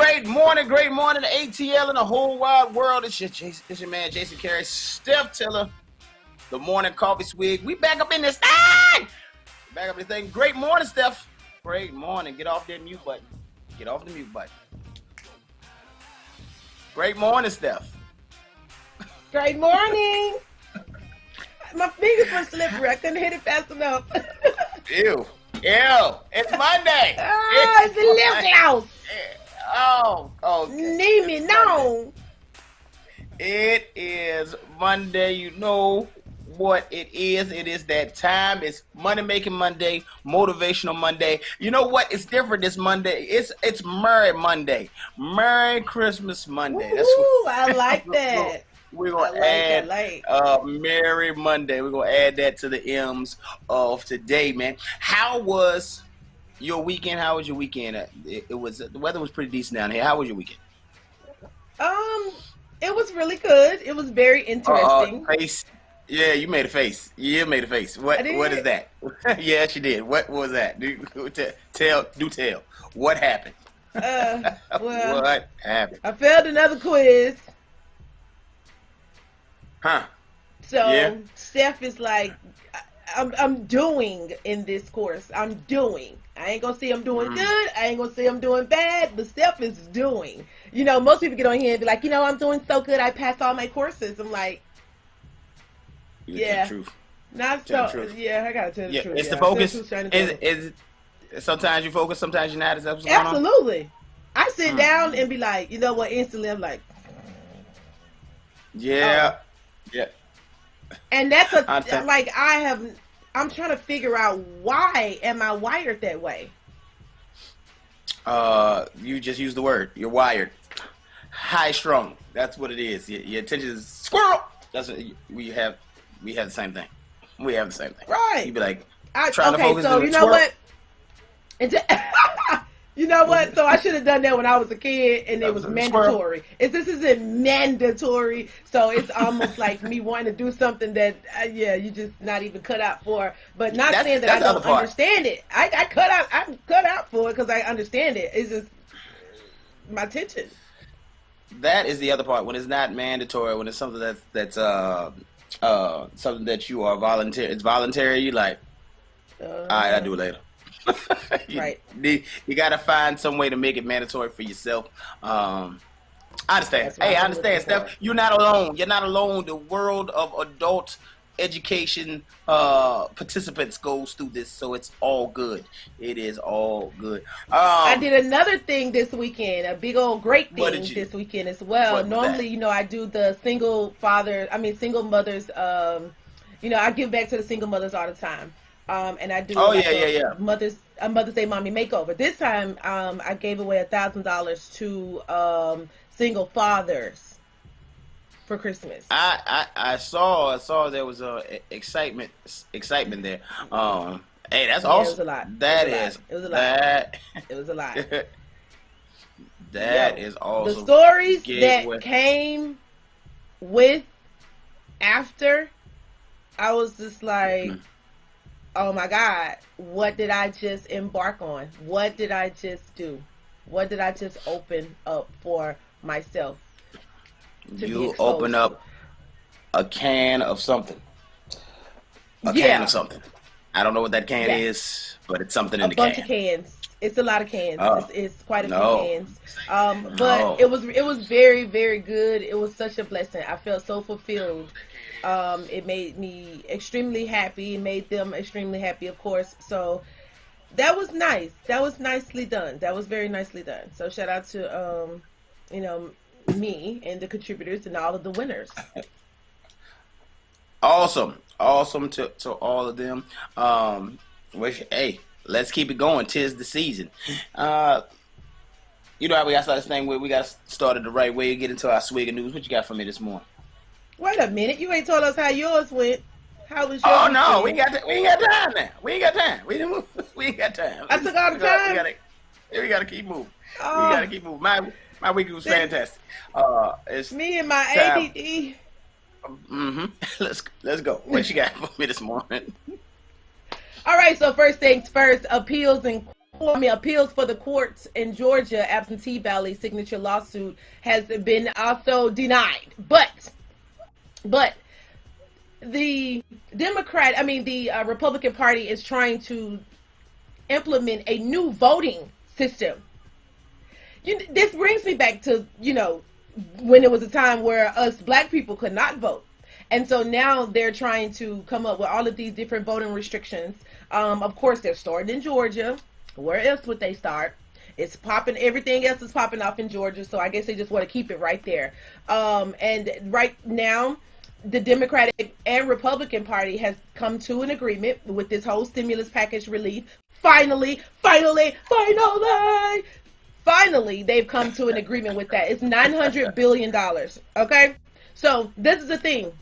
great morning to ATL and the whole wide world. It's your man, Jason Carey, Steph Tiller, the morning coffee swig. We back up in this thing. Great morning, Steph. Great morning. Get off that mute button. Get off the mute button. Great morning, Steph. Great morning. My fingers were slippery. I couldn't hit it fast enough. Ew. It's Monday. It's the lip gloss. Oh. Leave me alone. It is Monday. You know what it is. It is that time. It's money making Monday, motivational Monday. You know what? It's different this Monday. It's Merry Monday. Merry Christmas Monday. Ooh, That's what I like that. We're gonna add Merry Monday. We're gonna add that to the M's of today, man. How was your weekend? It was the weather was pretty decent down here. How was your weekend? It was really good. It was very interesting. Face. Yeah, you made a face. What is that? Yeah, she did. What was that? Tell. What happened? Well, what happened? I failed another quiz. Huh. So yeah. Steph is like, I'm doing in this course. I'm doing. I ain't gonna say I'm doing good. I ain't gonna say I'm doing bad. But Steph is doing. You know, most people get on here and be like, I'm doing so good. I passed all my courses. I'm like, the truth. Not so. Yeah, I gotta tell the truth. It's the focus. Is sometimes you focus, sometimes you're not. Is that what's going on? Absolutely. I sit down and be like, you know what? Instantly, I'm like, yeah. And that's I'm trying to figure out why am I wired that way? You just used the word. You're wired. High strung. That's what it is. Your attention is squirrel. That's what we have the same thing. We have the same thing. Right. You'd be like, trying to focus. So you know what? You know what? So I should have done that when I was a kid, and it was mandatory. This isn't mandatory, so it's almost like me wanting to do something that, you just not even cut out for. But not saying that I don't understand it. I'm cut out for it because I understand it. It's just my attention. That is the other part. When it's not mandatory, when it's something that's something that you are volunteer. It's voluntary. You like, all right, I'll do it later. Right. You got to find some way to make it mandatory for yourself. I understand. Hey, I understand, Steph. You're not alone. You're not alone. The world of adult education participants goes through this, so it's all good. It is all good. I did another thing this weekend, a big old great thing this weekend as well. Normally, I do the single mothers. I give back to the single mothers all the time. And I do Mother's Day Mommy Makeover. This time, I gave away $1,000 to single fathers for Christmas. I saw there was excitement there. Hey, that's awesome. It was a lot. It was a lot. It was a lot. That is awesome. The stories that came with after, I was just like, oh my God, what did I just embark on? What did I just do? What did I just open up for myself? You open up a can of something. Can of something. I don't know what that can is, but it's something in the can. A bunch of cans. It's a lot of cans. It's quite a few cans. But it was very, very good. It was such a blessing. I felt so fulfilled. It made me extremely happy. It made them extremely happy, of course. So that was nice. That was nicely done. That was very nicely done. So shout out to me and the contributors and all of the winners. Awesome to all of them. Hey, let's keep it going. 'Tis the season. You know how we got to start this thing where we got to start it the right way. Get into our Swig of news. What you got for me this morning? Wait a minute, you ain't told us how yours went. How was yours? Oh no, we ain't got time now. We ain't got time. We ain't got time. I took all the time. We gotta keep moving. We gotta keep moving. My week was fantastic. It's me and my ADD. Let's go. What you got for me this morning? All right. So first things first, appeals and appeals for the courts in Georgia absentee ballot signature lawsuit has been also denied. But the Republican Party is trying to implement a new voting system. This brings me back to, when it was a time where us black people could not vote. And so now they're trying to come up with all of these different voting restrictions. Of course, they're starting in Georgia. Where else would they start? It's popping. Everything else is popping off in Georgia. So I guess they just want to keep it right there. And right now, the Democratic and Republican Party has come to an agreement with this whole stimulus package relief. Finally, they've come to an agreement with that. It's $900 billion. Okay, so this is the thing.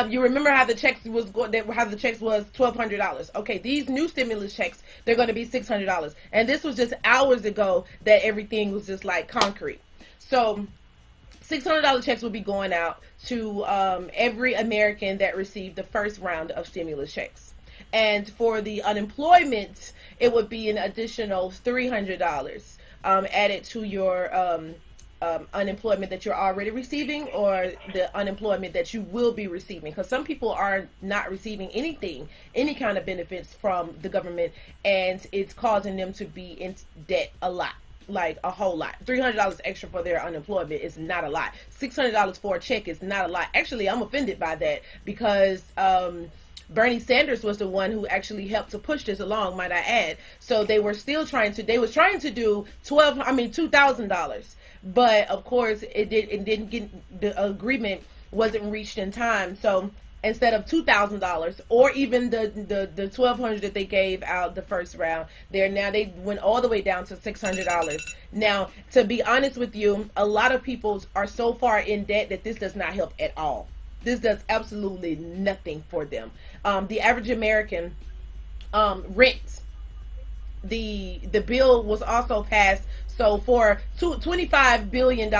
You remember how the checks was $1,200. Okay, these new stimulus checks, they're going to be $600, and this was just hours ago that everything was just like concrete. So $600 checks will be going out to every American that received the first round of stimulus checks. And for the unemployment, it would be an additional $300 added to your unemployment that you're already receiving, or the unemployment that you will be receiving. Because some people are not receiving any kind of benefits from the government, and it's causing them to be in debt a lot. Like a whole lot. $300 extra for their unemployment is not a lot. $600 for a check is not a lot. Actually, I'm offended by that, because Bernie Sanders was the one who actually helped to push this along, might I add. So they were still trying to do $2,000, but of course it didn't get, the agreement wasn't reached in time. So instead of $2,000 or even the $1,200 that they gave out the first round, they went all the way down to $600. Now, to be honest with you, a lot of people are so far in debt that this does not help at all. This does absolutely nothing for them. The average American rent. The bill was also passed. So for $25 billion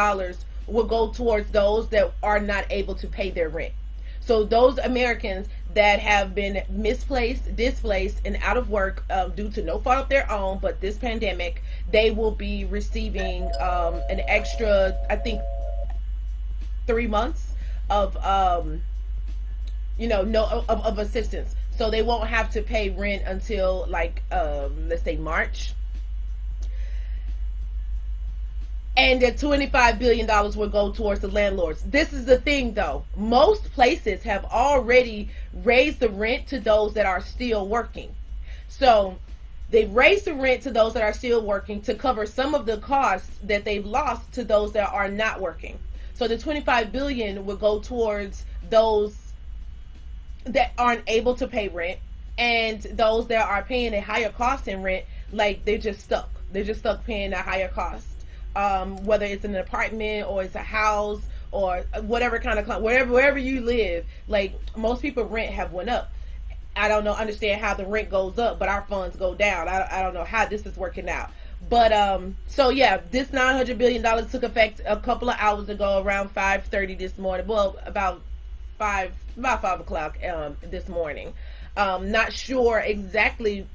will go towards those that are not able to pay their rent. So those Americans that have been misplaced, displaced, and out of work due to no fault of their own, but this pandemic, they will be receiving an extra, I think, 3 months of of assistance. So they won't have to pay rent until let's say March. And the $25 billion will go towards the landlords. This is the thing, though. Most places have already raised the rent to those that are still working. So they've raised the rent to those that are still working to cover some of the costs that they've lost to those that are not working. So the $25 billion will go towards those that aren't able to pay rent, and those that are paying a higher cost in rent, like they're just stuck. They're just stuck paying a higher cost. Whether it's an apartment or it's a house or whatever kind of, wherever you live, like most people rent have went up. I don't understand how the rent goes up, but our funds go down. I don't know how this is working out. But so yeah, this $900 billion took effect a couple of hours ago, around 5:30 this morning. Well, about 5 o'clock this morning. Not sure exactly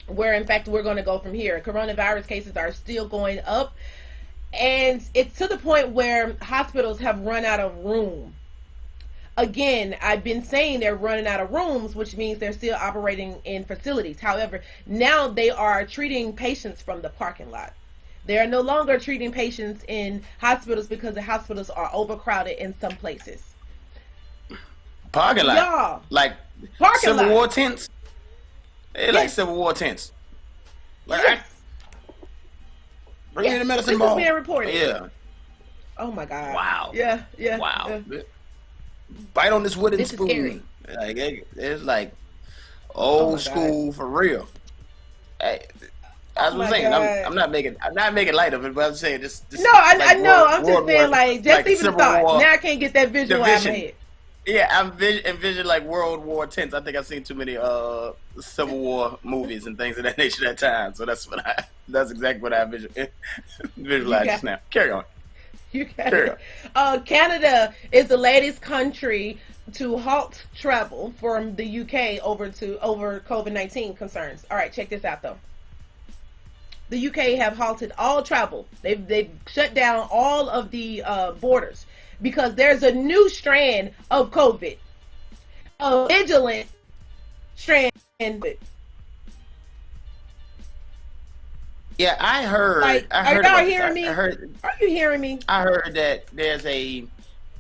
where, in fact, we're going to go from here. Coronavirus cases are still going up. And it's to the point where hospitals have run out of room. Again, I've been saying they're running out of rooms, which means they're still operating in facilities. However, now they are treating patients from the parking lot. They are no longer treating patients in hospitals because the hospitals are overcrowded in some places. Parking lot? Y'all, like parking Civil lot. War tents? They like Civil War tents. Like, Yes. Bring me the medicine This ball. is being reported. Yeah. Oh my God. Wow. Yeah. Wow. Yeah. Bite on this wooden This is spoon. scary. Like it's like old school for real. Hey, as I was saying, I'm not making light of it, but I'm saying this No, I know. I'm just saying, like, just even the thought. War, now I can't get that visual out of my head. Yeah, I'm envisioning like World War X. I think I've seen too many Civil War movies and things of that nature at times. So that's exactly what I visualize just now. Carry on. You got it. Canada is the latest country to halt travel from the UK over COVID-19 concerns. All right, check this out though. the UK have halted all travel. They've shut down all of the borders because there's a new strand of COVID, a vigilant strand. Yeah, I heard. Like, I heard. Are you hearing me? Are you hearing me? I heard that there's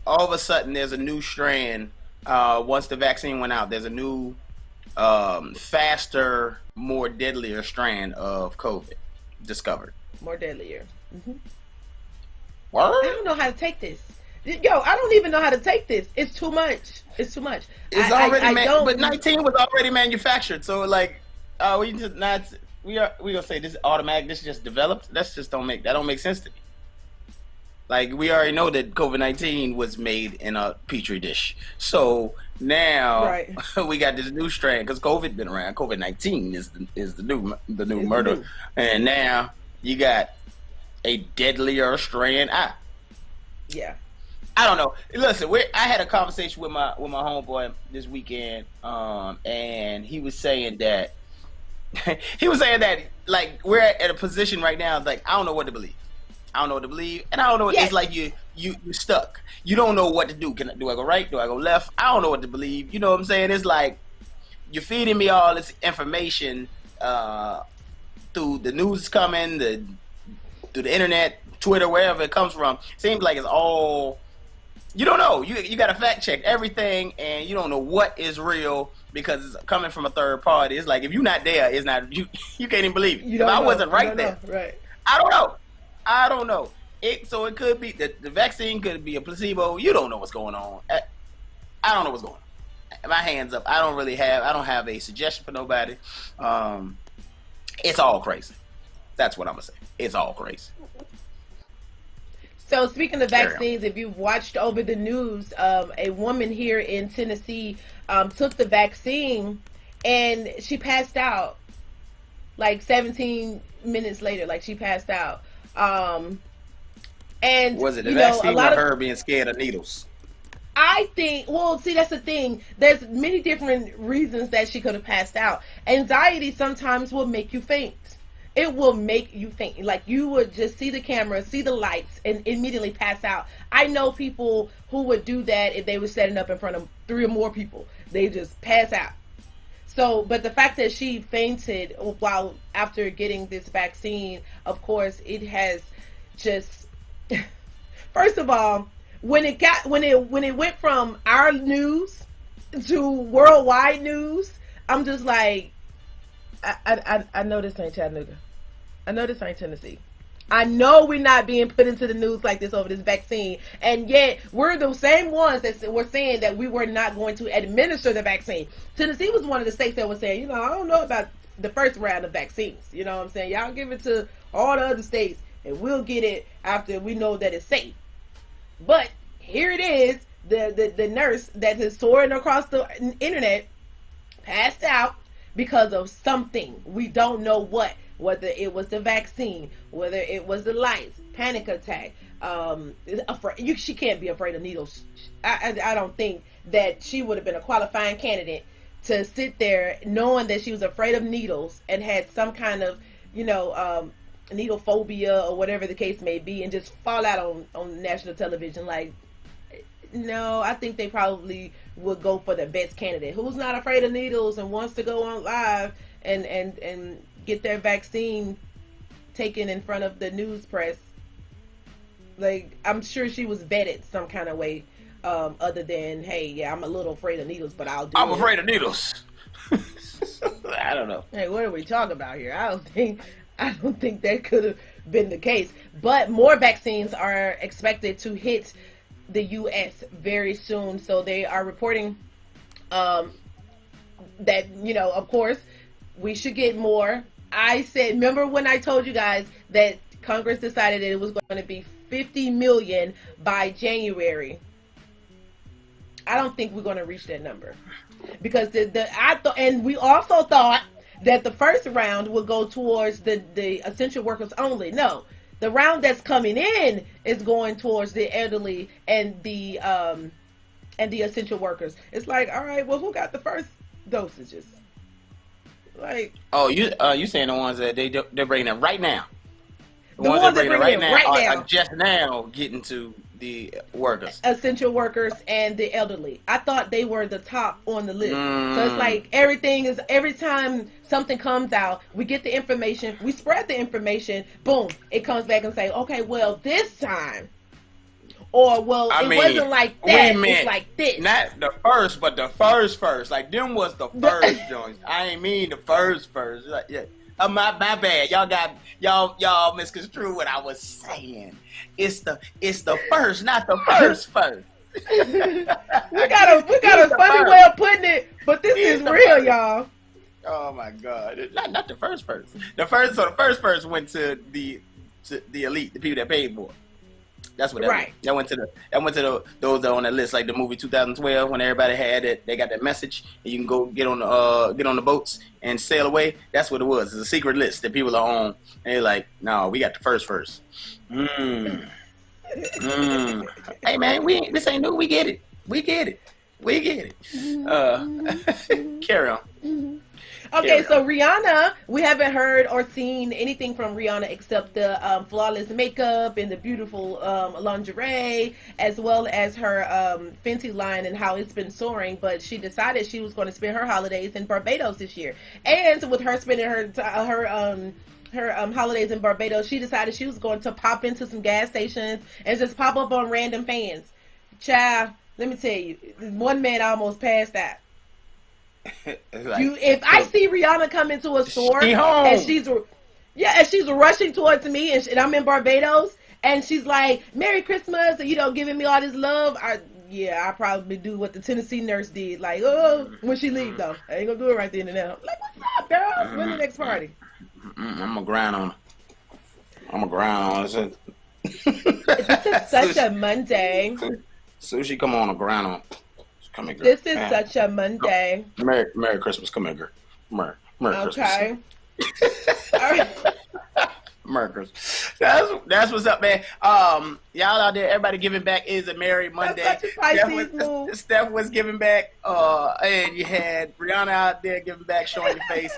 all of a sudden there's a new strand. Once the vaccine went out, there's a new, faster, more deadlier strand of COVID discovered. More deadlier. Mm-hmm. What? I don't know how to take this. Yo, I don't even know how to take this. It's too much. It's too much. It's already but 19 was already manufactured. So like, we just not. We gonna say this is automatic. This is just developed. That don't make sense to me. Like, we already know that COVID-19 was made in a petri dish. So now we got this new strand because COVID been around. COVID-19 is the new murder, and now you got a deadlier strand. Yeah. I don't know. Listen, I had a conversation with my homeboy this weekend, and he was saying that like, we're at a position right now, like, I don't know what to believe. I don't know what to believe, and I don't know. It's like you stuck. You don't know what to do. Do I go right? Do I go left? I don't know what to believe. You know what I'm saying? It's like you're feeding me all this information through the news coming, through the internet, Twitter, wherever it comes from. Seems like it's all. You don't know. You got to fact check everything, and you don't know what is real because it's coming from a third party. It's like if you're not there, it's not you. You can't even believe it. If I wasn't right there, right? I don't know. So it could be the vaccine could be a placebo. You don't know what's going on. I don't know what's going on. My hands up. I don't have a suggestion for nobody. It's all crazy. That's what I'm gonna say. It's all crazy. So speaking of vaccines, if you've watched over the news, a woman here in Tennessee took the vaccine and she passed out like 17 minutes later. Like, she passed out. And was it the vaccine or her being scared of needles? I think, well, see, that's the thing. There's many different reasons that she could have passed out. Anxiety sometimes will make you faint. It will make you faint. Like, you would just see the camera, see the lights, and immediately pass out. I know people who would do that if they were setting up in front of 3 or more people. They just pass out. So, but the fact that she fainted while after getting this vaccine, of course, it has just. First of all, when it went from our news to worldwide news, I'm just like, I know this ain't Chattanooga. I know this ain't Tennessee. I know we're not being put into the news like this over this vaccine, and yet we're the same ones that were saying that we were not going to administer the vaccine. Tennessee was one of the states that was saying, I don't know about the first round of vaccines. You know what I'm saying? Y'all give it to all the other states, and we'll get it after we know that it's safe. But here it is, the nurse that is soaring across the internet passed out because of something. We don't know what. Whether it was the vaccine, whether it was the lights, panic attack. She can't be afraid of needles. I don't think that she would have been a qualifying candidate to sit there knowing that she was afraid of needles and had some kind of, needle phobia or whatever the case may be, and just fall out on national television. Like, no, I think they probably would go for the best candidate who's not afraid of needles and wants to go on live and get their vaccine taken in front of the news press. Like, I'm sure she was vetted some kind of way, other than, hey, yeah, I'm a little afraid of needles, but I'm afraid of needles. I don't know. Hey, what are we talking about here? I don't think that could have been the case. But more vaccines are expected to hit the U.S. very soon. So they are reporting that, of course, we should get more. I said, remember when I told you guys that Congress decided that it was going to be 50 million by January? I don't think we're going to reach that number, because and we also thought that the first round would go towards the essential workers only. No, the round that's coming in is going towards the elderly and the essential workers. It's like, all right, well, who got the first dosages? Like, oh, you saying the ones that they're bringing in right now? The ones that bringing in right now are just now getting to the workers, essential workers, and the elderly. I thought they were the top on the list. So it's like every time something comes out, we get the information, we spread the information, boom, it comes back and say, okay, well, this time, or well, it wasn't like that. It's like this. Not the first, but the first. Like them was the first joints. I ain't mean the first. Like, yeah. My bad. Y'all misconstrued what I was saying. It's the first, not the first. we got a funny way of putting it, but this is real, y'all. Oh my God! Not the first. The first went to the elite, the people that paid for it. That's what that right. That went to those that are on that list, like the movie 2012 when everybody had it. They got that message, and you can go get on the boats and sail away. That's what it was. It's a secret list that people are on, and they're like, "No, we got the first." Hey man, this ain't new. We get it. Carry on. Okay, so Rihanna, we haven't heard or seen anything from Rihanna except the flawless makeup and the beautiful lingerie, as well as her Fenty line and how it's been soaring. But she decided she was going to spend her holidays in Barbados this year, and with her spending her holidays in Barbados, she decided she was going to pop into some gas stations and just pop up on random fans. Child, let me tell you, one man almost passed out. If I see Rihanna come into a store and she's rushing towards me and I'm in Barbados and she's like, "Merry Christmas," and giving me all this love, I probably do what the Tennessee nurse did, like, oh, when she leave though, I ain't gonna do it right then and there. I'm like, what's up, girl? When's the next party? I'm gonna grind on her. This is such a Monday. Sushi, come on, grind on. Come here, girl. This is such a Monday. Merry Christmas. Come here, girl. Merry Christmas. Okay. All right. Merry Christmas. That's what's up, man. Y'all out there, everybody giving back is a Merry Monday. That's such a Pisces move. Steph was giving back, and you had Rihanna out there giving back, showing your face.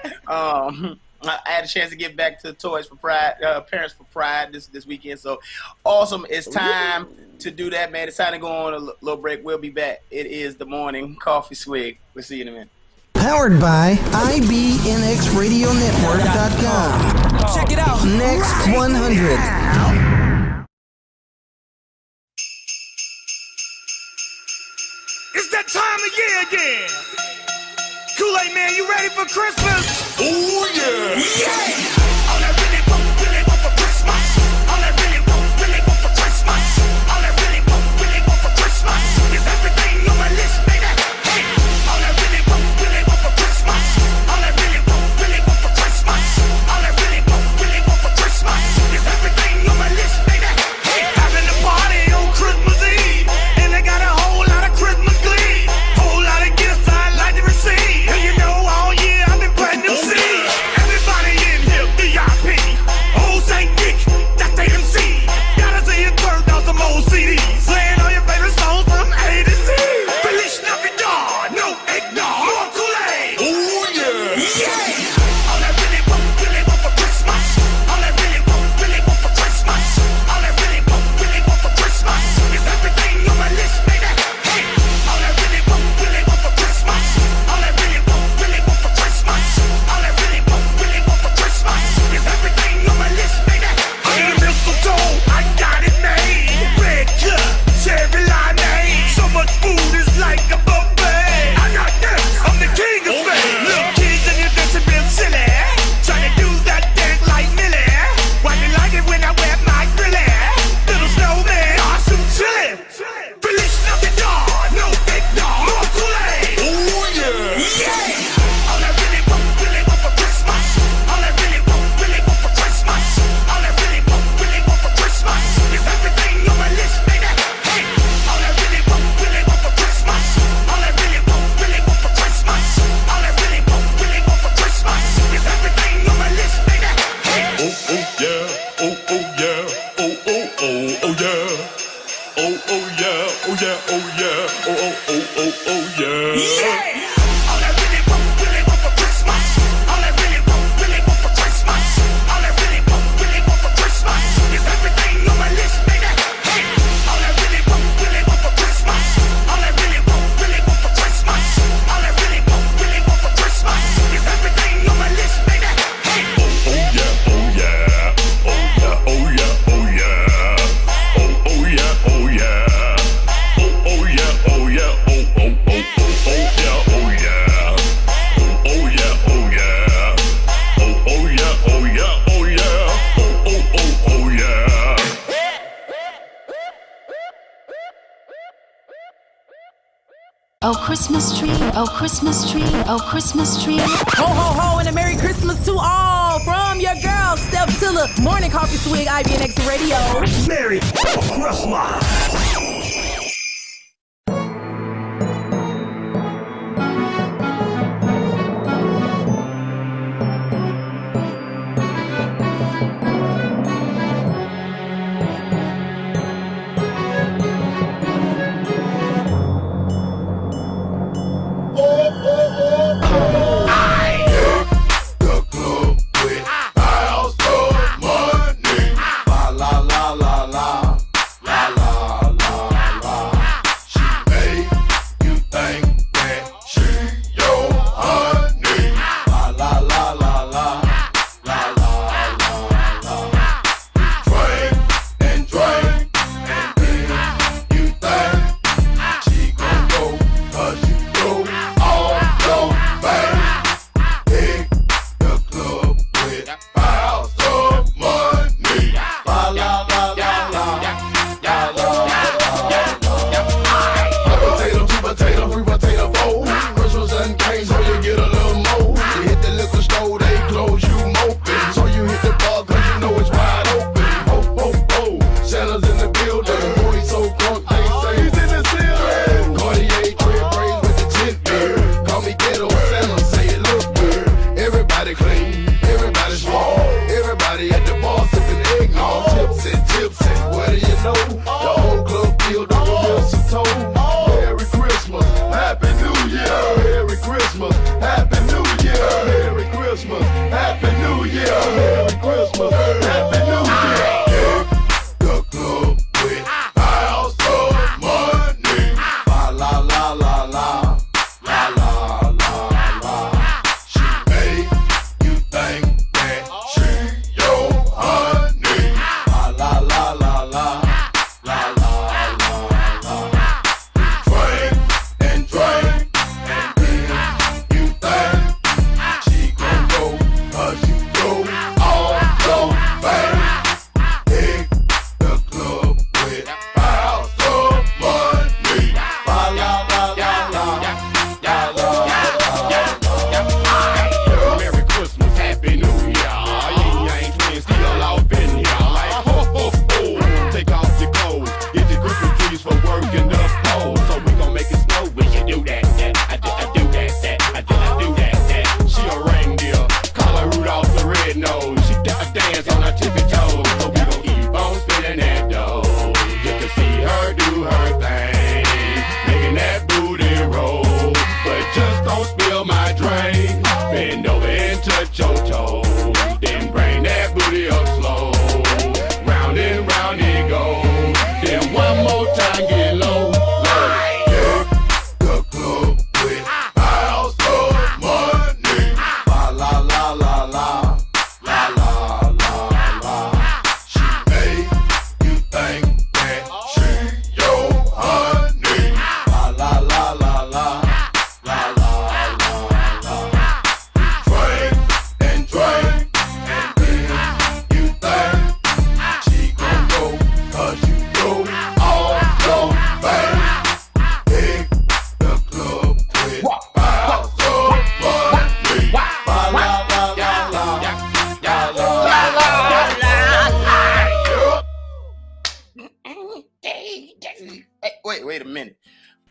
I had a chance to get back to Toys for Pride, Parents for Pride this weekend. So awesome. It's time to do that, man. It's time to go on a little break. We'll be back. It is the morning coffee swig. We'll see you in a minute. Powered by IBNXRadioNetwork.com. Check it out. Next 100. It's that time of year again. Kool-Aid Man, you ready for Christmas? Oh yeah! Yeah! All I really want for Christmas. All I really want for Christmas. All I really want for Christmas is everything on my list, baby. Hey! All I really want for Christmas. All I really want for Christmas. All I really want for Christmas is everything on my list, baby. Hey! Having a party on Christmas Eve, and I got a whole lot of Christmas glee. Whole lot of gifts I'd like to receive. And you know all year I've been planting them seeds. Everybody in here Christmas tree, oh Christmas tree, oh Christmas tree. Ho, ho, ho, and a Merry Christmas to all from your girl, Steph Tiller. Morning Coffee Swig, IBNX Radio. Merry Christmas.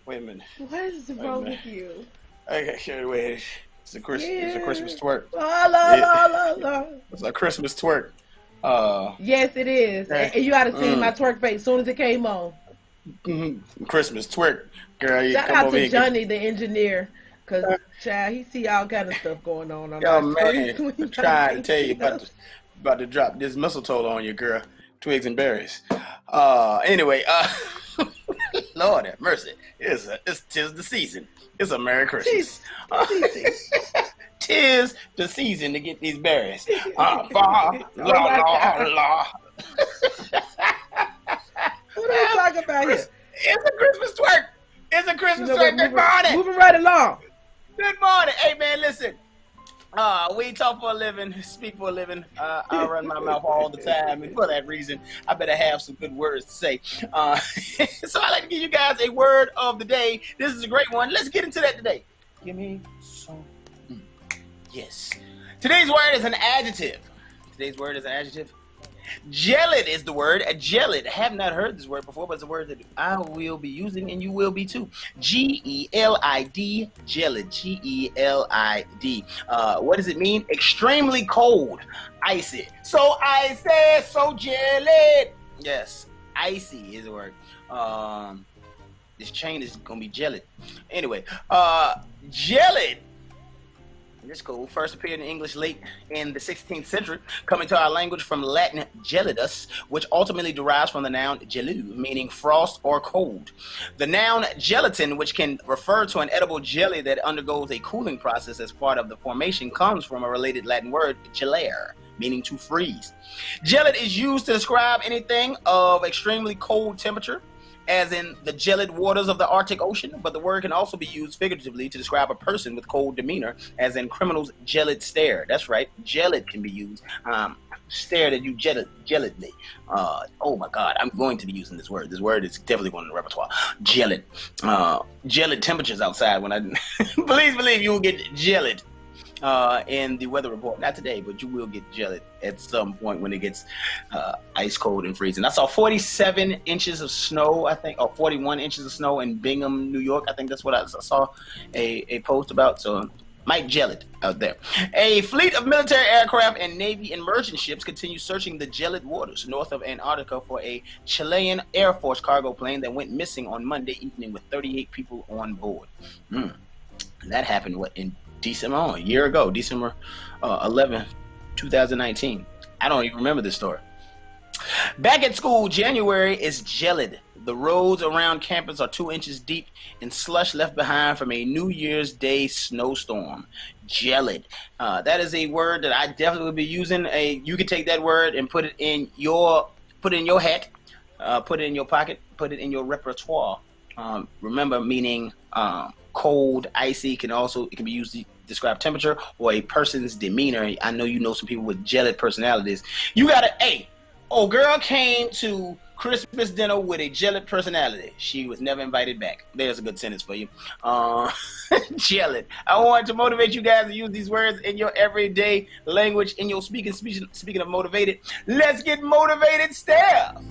Wait a minute. What is wrong with you? Okay, wait. It's a Christmas twerk. La la la la la. It's a Christmas twerk. Yes, it is. And you gotta see my twerk face as soon as it came on. Christmas twerk, girl. Shout out to Johnny, the engineer, cause child, he see all kind of stuff going on. Yo, man, I'm trying to tell you about to drop this mistletoe on you, girl. Twigs and berries. Anyway, Lord have mercy. Tis the season. It's a Merry Christmas. Tis the season to get these berries. La la la. What are you talking about here? It's a Christmas twerk. It's a Christmas twerk. Good morning. Moving right along. Good morning. Hey, man, listen. We talk for a living, speak for a living. I run my mouth all the time, and for that reason, I better have some good words to say. So I like to give you guys a word of the day. This is a great one. Let's get into that today. Give me some. Yes. Today's word is an adjective. Gelid is the word. Gelid. I have not heard this word before, but it's a word that I will be using, and you will be too. G-E-L-I-D. Gelid. G-E-L-I-D. What does it mean? Extremely cold. Icy. So icy. So gelid. Yes. Icy is the word. This chain is going to be gelid. Anyway. Gelid. This cool. First appeared in English late in the 16th century, coming to our language from Latin gelidus, which ultimately derives from the noun gelu, meaning frost or cold. The noun gelatin, which can refer to an edible jelly that undergoes a cooling process as part of the formation, comes from a related Latin word, gelare, meaning to freeze. Gelid is used to describe anything of extremely cold temperature, as in the gelid waters of the Arctic Ocean, but the word can also be used figuratively to describe a person with cold demeanor, as in criminals' gelid stare. That's right, gelid can be used. Stared at you gelidly. Oh my God, I'm going to be using this word. This word is definitely going in the repertoire. Gelid. Gelid temperatures outside when I... Please believe you will get gelid. In the weather report, not today, but you will get gelid at some point when it gets ice cold and freezing. I saw 47 inches of snow, I think, or 41 inches of snow in Bingham, New York. I think that's what I saw a post about. So might gelid out there. A fleet of military aircraft and Navy and merchant ships continue searching the gelid waters north of Antarctica for a Chilean Air Force cargo plane that went missing on Monday evening with 38 people on board. That happened in December, a year ago, December 11th, 2019. I don't even remember this story. Back at school, January is gelid. The roads around campus are 2 inches deep in slush left behind from a New Year's Day snowstorm. Gelid. That is a word that I definitely will be using. You can take that word and put it in your hat, put it in your pocket, put it in your repertoire. Remember, meaning cold, icy. It can be used to describe temperature or a person's demeanor. I know you know some people with gelid personalities. You gotta, girl came to Christmas dinner with a gelid personality. She was never invited back. There's a good sentence for you. Gelid. I want to motivate you guys to use these words in your everyday language, in your speaking of motivated. Let's get motivated, Steph.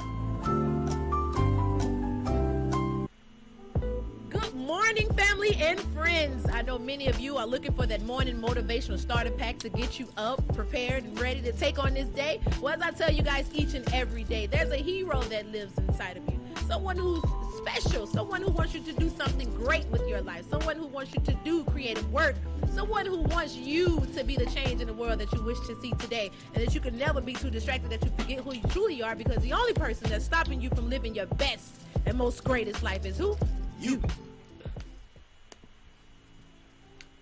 Morning, family and friends. I know many of you are looking for that morning motivational starter pack to get you up, prepared, and ready to take on this day. Well, as I tell you guys each and every day, there's a hero that lives inside of you. Someone who's special, someone who wants you to do something great with your life, someone who wants you to do creative work, someone who wants you to be the change in the world that you wish to see today, and that you can never be too distracted that you forget who you truly are, because the only person that's stopping you from living your best and most greatest life is who? You.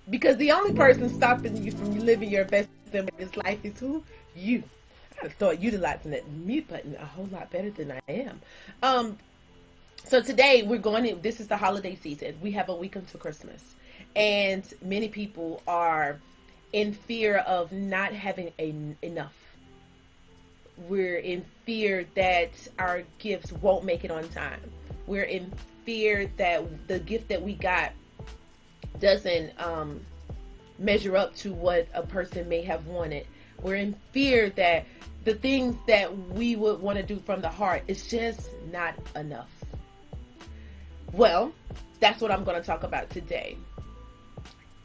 Because the only person stopping you from living your best in this life is who? You. I start utilizing that mute button a whole lot better than I am. So today this is the holiday season. We have a week until Christmas. And many people are in fear of not having enough. We're in fear that our gifts won't make it on time. We're in fear that the gift that we got doesn't measure up to what a person may have wanted. We're in fear that the things that we would want to do from the heart is just not enough. Well, that's what I'm going to talk about today.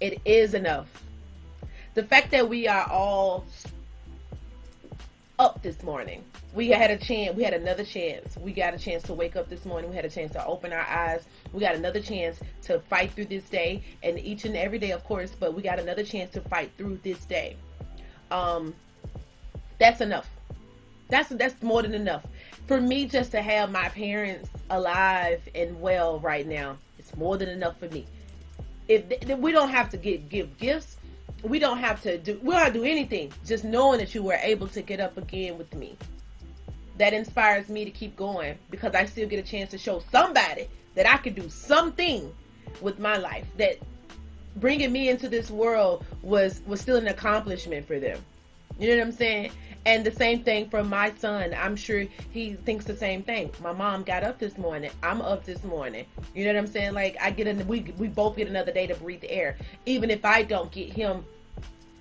It is enough. The fact that we are all up this morning. We had another chance. We got a chance to wake up this morning. We had a chance to open our eyes. We got another chance to fight through this day, and each and every day, of course, but we got another chance to fight through this day. That's enough. That's more than enough. For me, just to have my parents alive and well right now, it's more than enough for me. If we don't have to give gifts, we don't have to do anything. Just knowing that you were able to get up again with me, that inspires me to keep going, because I still get a chance to show somebody that I can do something with my life, that bringing me into this world was still an accomplishment for them. You know what I'm saying? And the same thing for my son. I'm sure he thinks the same thing. My mom got up this morning. I'm up this morning. You know what I'm saying? Like, we both get another day to breathe air. Even if I don't get him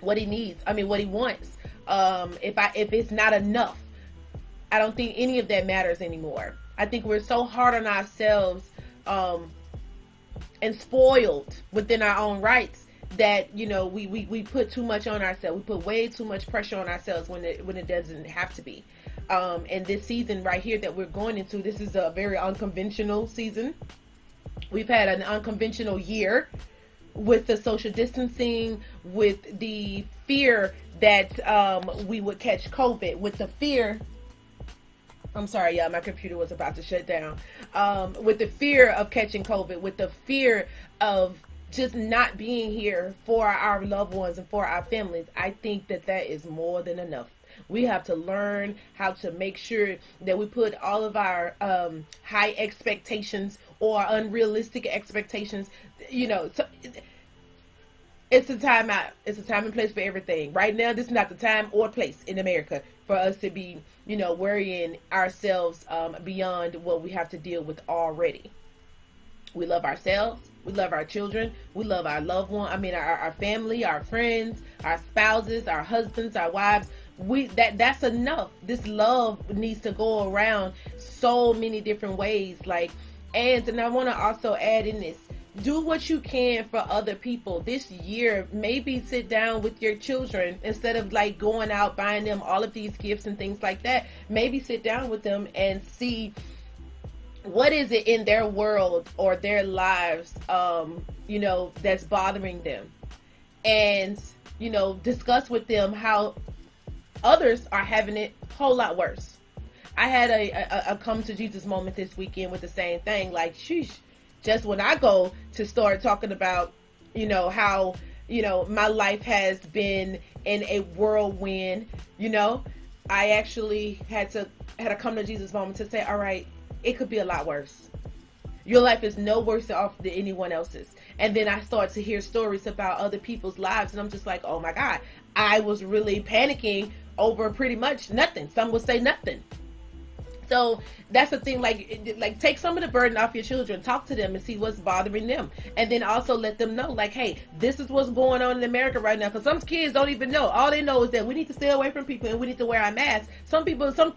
what he needs, what he wants. If it's not enough, I don't think any of that matters anymore. I think we're so hard on ourselves, and spoiled within our own rights that, we put too much on ourselves. We put way too much pressure on ourselves when it doesn't have to be. And this season right here that we're going into, this is a very unconventional season. We've had an unconventional year with the social distancing, with the fear that we would catch COVID, with the fear. I'm sorry, y'all, my computer was about to shut down. With the fear of catching COVID, with the fear of just not being here for our loved ones and for our families, I think that is more than enough. We have to learn how to make sure that we put all of our high expectations or unrealistic expectations, it's a time out. It's a time and place for everything. Right now, this is not the time or place in America for us to be, worrying ourselves beyond what we have to deal with already. We love ourselves. We love our children. We love our loved one. Our family, our friends, our spouses, our husbands, our wives. That's enough. This love needs to go around so many different ways. And I want to also add in this. Do what you can for other people this year. Maybe sit down with your children instead of going out buying them all of these gifts and things like that. Maybe sit down with them and see what is it in their world or their lives, that's bothering them, and discuss with them how others are having it a whole lot worse. I had a come to Jesus moment this weekend with the same thing. Sheesh. Just when I go to start talking about, how, my life has been in a whirlwind, I actually had a come to Jesus moment to say, all right, it could be a lot worse. Your life is no worse off than anyone else's. And then I start to hear stories about other people's lives, and I'm just like, oh my God, I was really panicking over pretty much nothing. Some would say nothing. So that's the thing, take some of the burden off your children, talk to them and see what's bothering them. And then also let them know, hey, this is what's going on in America right now. Because some kids don't even know. All they know is that we need to stay away from people and we need to wear our masks.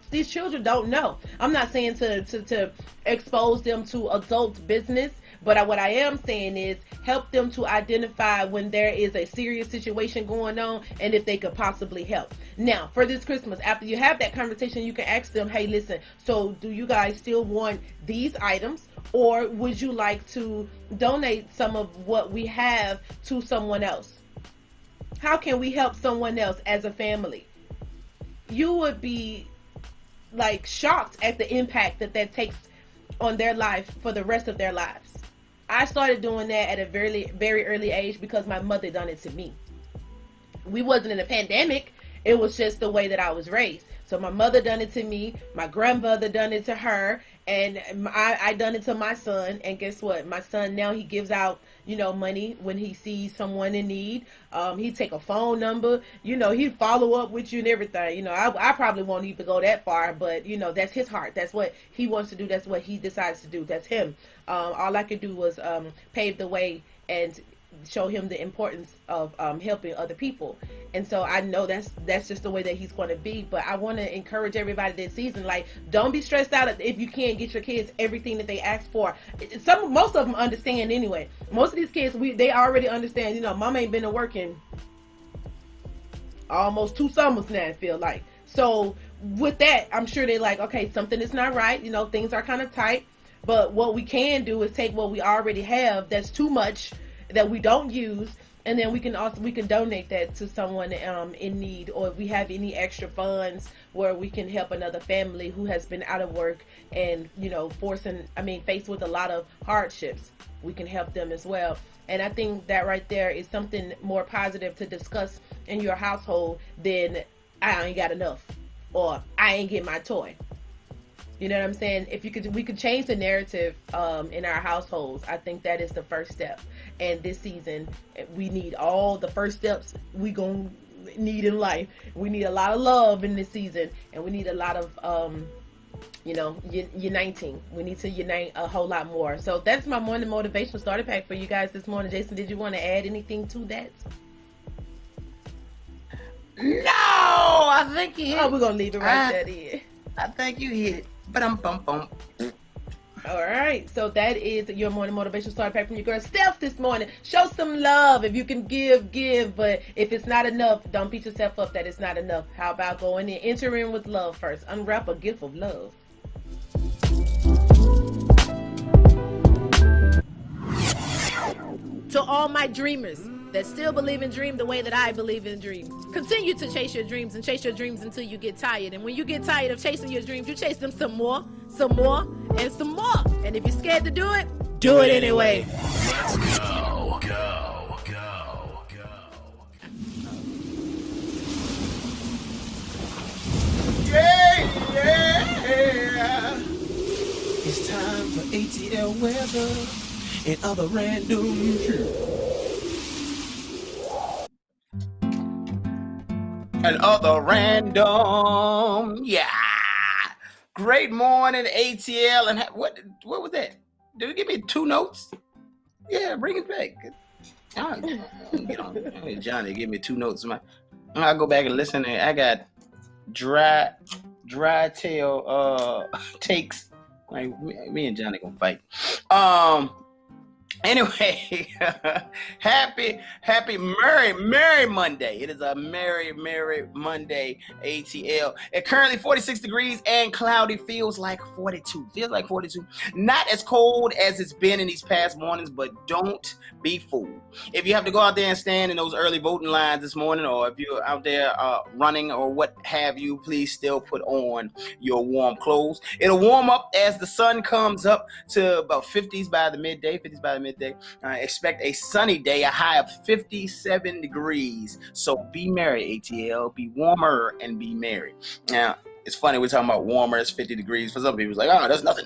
These children don't know. I'm not saying to expose them to adult business. But what I am saying is help them to identify when there is a serious situation going on and if they could possibly help. Now, for this Christmas, after you have that conversation, you can ask them, hey, listen, so do you guys still want these items, or would you like to donate some of what we have to someone else? How can we help someone else as a family? You would be shocked at the impact that takes on their life for the rest of their lives. I started doing that at a very, very early age because my mother done it to me. We wasn't in a pandemic. It was just the way that I was raised. So my mother done it to me. My grandmother done it to her. And I done it to my son. And guess what? My son now, he gives out, money when he sees someone in need. He take a phone number. He follow up with you and everything. I probably won't even go that far. But, that's his heart. That's what he wants to do. That's what he decides to do. That's him. All I could do was pave the way and show him the importance of helping other people. And so I know that's just the way that he's going to be. But I want to encourage everybody this season, don't be stressed out if you can't get your kids everything that they ask for. Most of them understand anyway. Most of these kids, they already understand, mom ain't been to work in almost 2 summers now, I feel like. So with that, I'm sure they're okay, something is not right. Things are kind of tight. But what we can do is take what we already have that's too much, that we don't use, and then we can donate that to someone in need, or if we have any extra funds where we can help another family who has been out of work and faced with a lot of hardships, we can help them as well. And I think that right there is something more positive to discuss in your household than I ain't got enough or I ain't get my toy. You know what I'm saying? We could change the narrative in our households. I think that is the first step. And this season, we need all the first steps we gonna need in life. We need a lot of love in this season, and we need a lot of uniting. We need to unite a whole lot more. So that's my morning motivational starter pack for you guys this morning. Jason, did you want to add anything to that? No, I think you hit. Oh, we're gonna leave it right there. I think you hit it. Ba-dum-bum-bum. All right, so that is your morning motivational starter pack from your girl Steph this morning. Show some love. If you can give, but if it's not enough, don't beat yourself up that it's not enough. How about going in, enter in with love first, unwrap a gift of love. To all my dreamers that still believe in dream the way that I believe in dreams, continue to chase your dreams and chase your dreams until you get tired. And when you get tired of chasing your dreams, you chase them some more, and some more. And if you're scared to do it anyway. Let's go. Yeah. It's time for ATL weather and other random shit. And other random, yeah. Great morning, ATL. And what was that? Did it give me 2 notes? Yeah, bring it back. Get on. Johnny, give me 2 notes. I'll go back and listen. I got dry tail takes. Like me and Johnny gonna fight. Anyway, happy Merry Monday. It is a Merry Monday, ATL. It currently 46 degrees and cloudy. Feels like 42. Not as cold as it's been in these past mornings, but don't be fooled. If you have to go out there and stand in those early voting lines this morning, or if you're out there running or what have you, please still put on your warm clothes. It'll warm up as the sun comes up to about 50s by the midday. Expect a sunny day, a high of 57 degrees. So be merry, ATL. Be warmer and be merry. Now, it's funny, we're talking about warmer as 50 degrees. For some people, it's like, oh, that's nothing.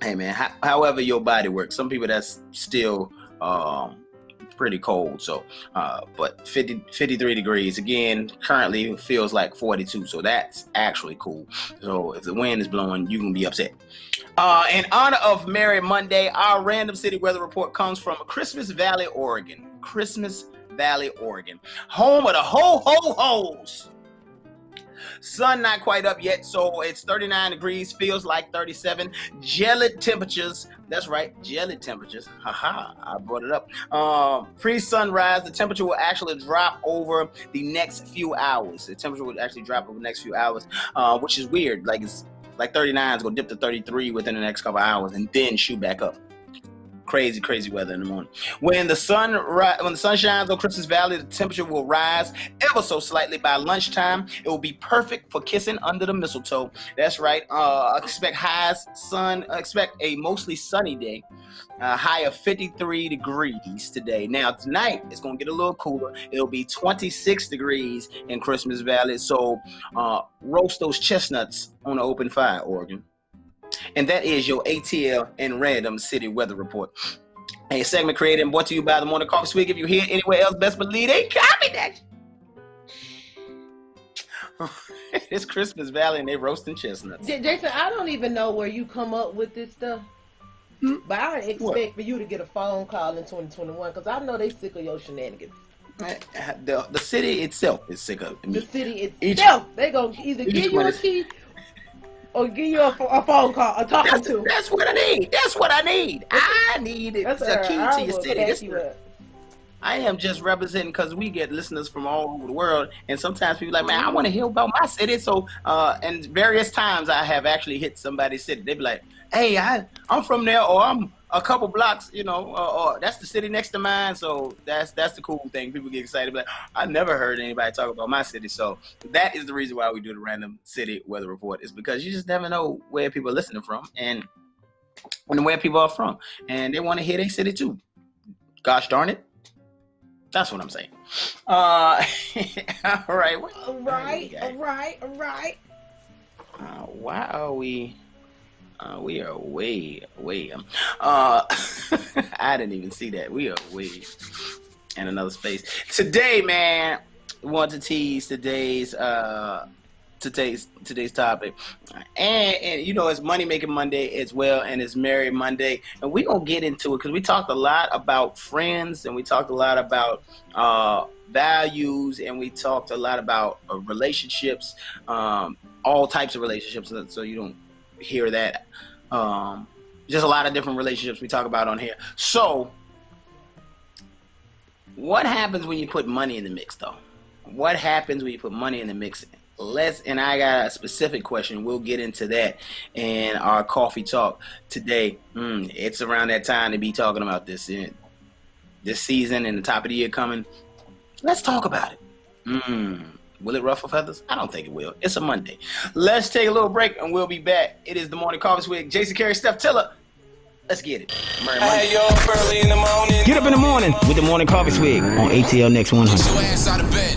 Hey, man, however your body works. Some people, that's still pretty cold. So, but 53 degrees, again, currently feels like 42. So that's actually cool. So if the wind is blowing, you can be upset. In honor of Merry Monday, our random city weather report comes from Christmas Valley, Oregon. Home of the ho-ho-hos. Sun not quite up yet, so it's 39 degrees, feels like 37. Gelid temperatures. That's right, gelid temperatures. Haha, I brought it up. Pre-sunrise, the temperature will actually drop over the next few hours. The temperature will actually drop over the next few hours, which is weird. Like it's like 39 is gonna dip to 33 within the next couple hours and then shoot back up. Crazy weather in the morning. When the sun shines on Christmas Valley, the temperature will rise ever so slightly by lunchtime. It will be perfect for kissing under the mistletoe. That's right. Expect a mostly sunny day. High of 53 degrees today. Now tonight it's gonna get a little cooler. It'll be 26 degrees in Christmas Valley. So roast those chestnuts on an open fire, Oregon. And that is your ATL and Random City Weather Report. A segment created and brought to you by the Morning Coffee Swig. If you hear anywhere else, best believe they copy that. It's Christmas Valley and they roasting chestnuts. Jason, I don't even know where you come up with this stuff. But I expect for you to get a phone call in 2021 because I know they sick of your shenanigans. The city itself is sick of me. The city itself. They gonna either give you a key or give you a phone call, a talking to. That's what I need. I need a key to your city. I am just representing because we get listeners from all over the world, and sometimes people are like, man, I want to hear about my city. So, and various times I have actually hit somebody's city. They be like, hey, I'm from there, or I'm a couple blocks, or that's the city next to mine. So that's the cool thing. People get excited, like, I never heard anybody talk about my city. So that is the reason why we do the Random City Weather Report, is because you just never know where people are listening from and where people are from, and they want to hear their city too. Gosh darn it. That's what I'm saying. All right. Why are we We are way. I didn't even see that. We are way in another space. Today, man, we want to tease today's topic, and you know, it's Money Making Monday as well, and it's Married Monday, and we gonna get into it because we talked a lot about friends, and we talked a lot about values, and we talked a lot about relationships, all types of relationships, so you don't hear that, just a lot of different relationships we talk about on here. So what happens when you put money in the mix, though? What happens when you put money in the mix? And I got a specific question. We'll get into that in our coffee talk today. It's around that time to be talking about this season and the top of the year coming. Let's talk about it. Will it ruffle feathers? I don't think it will. It's a Monday. Let's take a little break and we'll be back. It is the Morning Coffee Swig. Jason, Carey, Steph, Tiller. Let's get it. Hey, yo, early in the morning. Get up in the morning with the Morning Coffee Swig on ATL Next 100. Get your ass out of bed.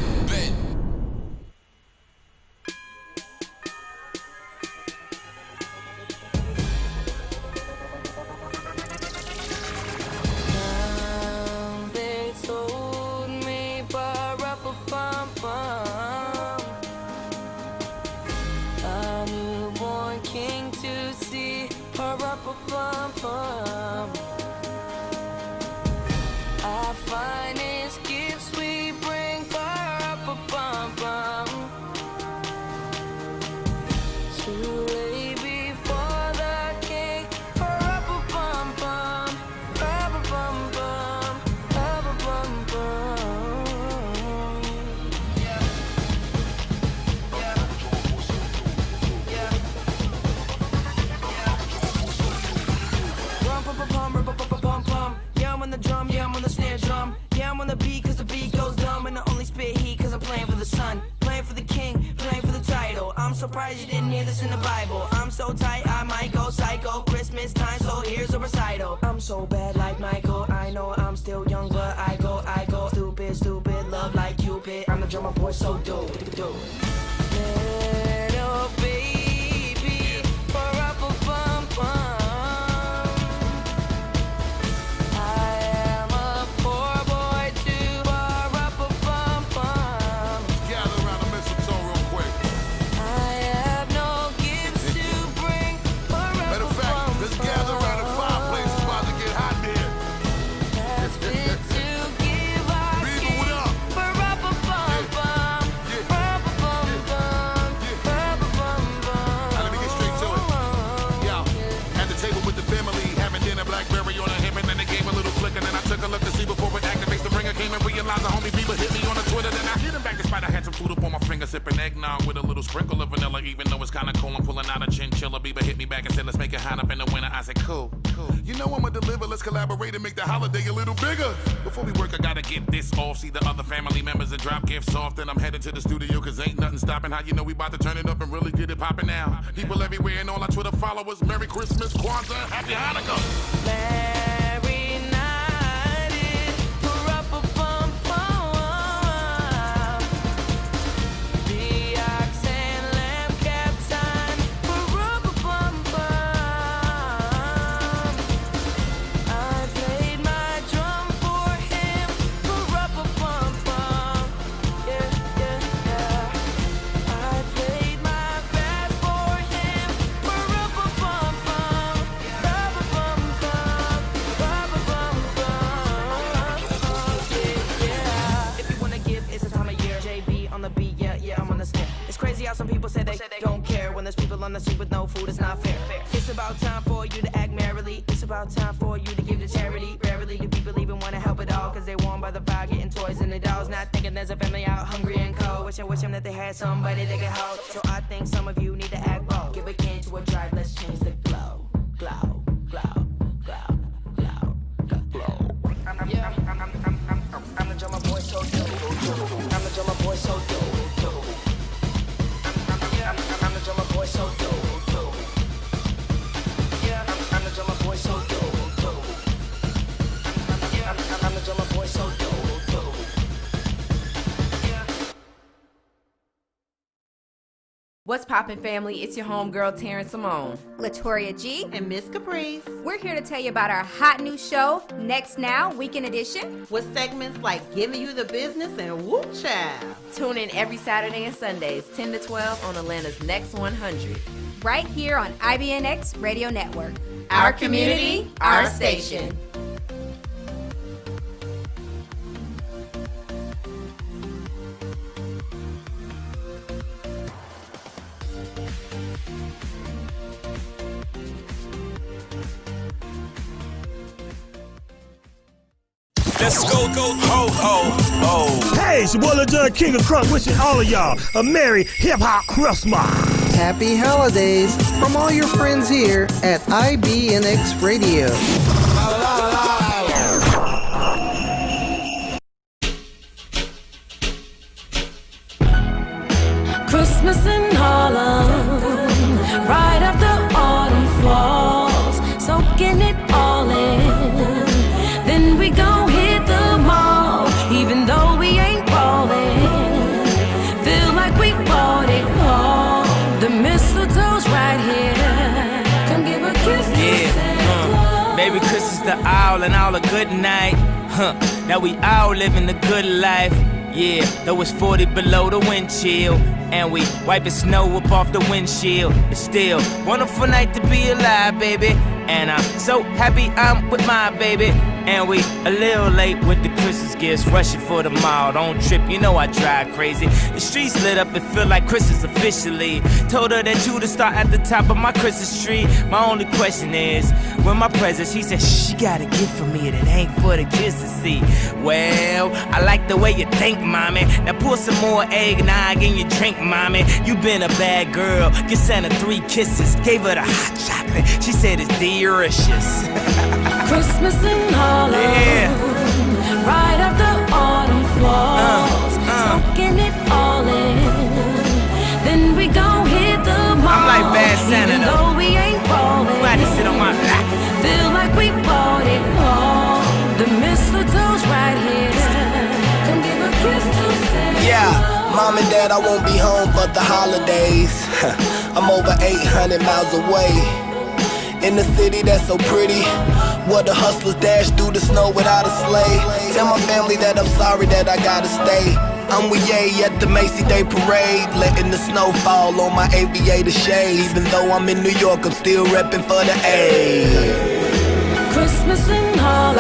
Surprised you didn't hear this in the Bible. I'm so tight, I might go psycho. Christmas time, so here's a recital. I'm so bad like Michael. I know I'm still young, but I go. Stupid, love like Cupid. I'm the drummer boy, so do. Little baby, ba-ra-ba-bum-bum. I am a poor boy too, ba-ra-ba-bum-bum. Gather around the mistletoe real quick. I have no gifts to bring. Matter of fact, let's gather around the fireplace. It's about to get hot in here. That's fit to give our Beaver, what up? Ba-ra-ba-bum-bum. Ba-ra-ba-bum-bum. Ba-ra-ba-bum-bum. Now let me get straight to it. Yo, at the table with the family, having dinner, Blackberry on a hip, and then they gave a little flick, and then I took a look to see before it activates. The ringer came and realized the homie Beaver hit me on the Twitter. Then I hit him back despite I had some food up on my finger, sipping eggnog with a little sprinkle of vanilla. Even though it's kind of cold, I'm pulling out a chinchilla. Beaver hit me back and said, let's make it hot up in the winter. I said, cool. You know I'ma deliver. Let's collaborate and make the holiday a little bigger. Before we work, I gotta get this off. See the other family members and drop gifts off. Then I'm headed to the studio, cause ain't nothing stopping. How you know we about to turn it up and really get it popping now? People everywhere and all our Twitter followers. Merry Christmas, Kwanzaa, Happy Hanukkah. Merry night, ba-ra-ba-bum-bum. The ox and lamb kept time, ba-ra-ba-bum-bum. I played my drum for him, ba-ra-ba-bum-bum. Yeah. I played my bass for him, ba-ra-ba-bum-bum. If you wanna give, it's a time of year. JB on the beat, yeah, I'm on the snare. It's crazy how some people say they don't care when there's people on the street with no food. It's not fair. It's about time for you to act merrily. It's about time for you to give to charity. Rarely do people even wanna help at all, cause they warm by the fire, getting toys and the dolls. Not thinking there's a family out hungry and cold. Wishing that they had somebody they could hold. So I think some of you need to act bold. Give a can to a drive, let's change the glow. Glow, glow, glow, glow, glow. I'm the drummer boy, so do. I'm the drummer boy, so do. I'm the drummer boy, so do. I'm the drummer boy, so do. I'm the drummer boy, so do. What's poppin', family? It's your homegirl, Taryn Simone. Latoria G. And Miss Caprice. We're here to tell you about our hot new show, Next Now, Weekend Edition. With segments like Giving You the Business and Whoop Child. Tune in every Saturday and Sundays, 10 to 12 on Atlanta's Next 100. Right here on IBNX Radio Network. Our community, our station. Let's go, ho, ho, ho. Hey, it's your boy Lil Jon, King of Crunk, wishing all of y'all a Merry Hip-Hop Christmas. Happy holidays from all your friends here at IBNX Radio. Christmas in Harlem, right after autumn falls, soaking it all in. Then we gon' hit the mall, even though we ain't ballin'. Feel like we bought it all. The mistletoe's right here. Come give a kiss to Santa Claus. Baby, Chris is the owl and all a good night. Now we all living the good life. Yeah, though it's 40 below the wind chill, and we wiping snow up off the windshield. It's still wonderful night to be alive, baby. And I'm so happy I'm with my baby. And we a little late with the Christmas gifts, rushing for the mall. Don't trip, you know I drive crazy. The streets lit up, it feel like Christmas officially. Told her that you to start at the top of my Christmas tree. My only question is, when my present, she said, she got a gift for me that ain't for the kids to see. Well, I like the way you think, mommy. Now pour some more eggnog in your drink, mommy. You been a bad girl, get Santa 3 kisses. Gave her the hot chocolate, she said it's delicious. Christmas in Harlem, yeah. Right after autumn falls, soaking it all in. Then we gon' hit the mall. I'm like Bad Santa even though we ain't ballin'. Glad to sit on my lap. Feel like we bought it all. The mistletoe's right here. Come give a kiss to Santa. Yeah, Mom and Dad, I won't be home for the holidays. I'm over 800 miles away. In the city that's so pretty, where the hustlers dash through the snow without a sleigh. Tell my family that I'm sorry that I gotta stay. I'm with Ye at the Macy Day Parade, letting the snow fall on my aviator shade. Even though I'm in New York, I'm still repping for the A. Christmas in Harlem,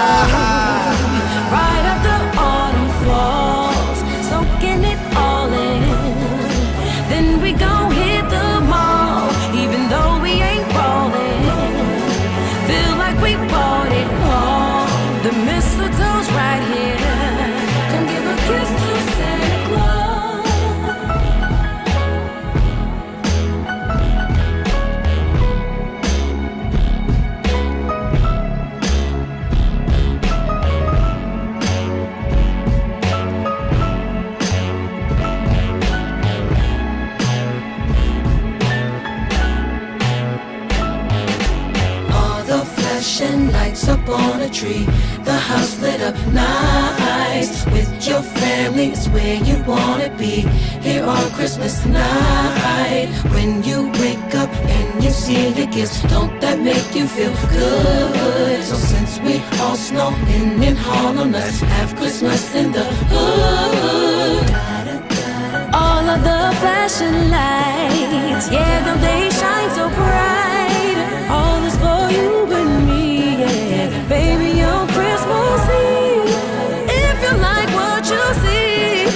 right after autumn falls, soaking it all in. Then we gon' hit the mall, even though we ain't ballin'. Feel like we bought it all. The mistletoe's right here. Come give a kiss to Santa Claus. Flashing lights up on a tree, the house lit up nice. With your family, it's where you wanna be. Here on Christmas night, when you wake up and you see your gifts, don't that make you feel good? So since we all snowing in Harlem, let's have Christmas in the hood. All of the flashing lights, yeah, don't they shine so bright? All is for you and me, yeah, baby, on Christmas Eve. If you like what you see,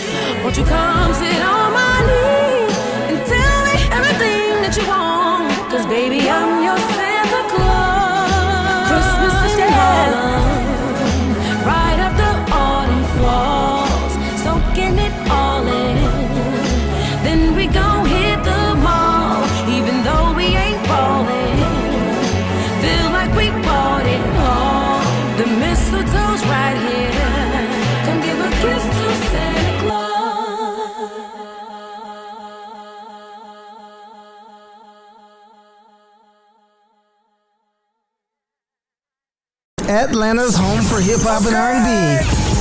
won't you come sit on my knee and tell me everything that you want? 'Cause baby, I'm your Santa Claus. Christmas in Harlem, right after autumn falls, soaking it all in. Then we gon' hit the mall, even though we ain't ballin'. Feel like we bought it all. The mistletoe's right here. Come give a kiss to Santa Claus. Atlanta's home for hip-hop and R&B.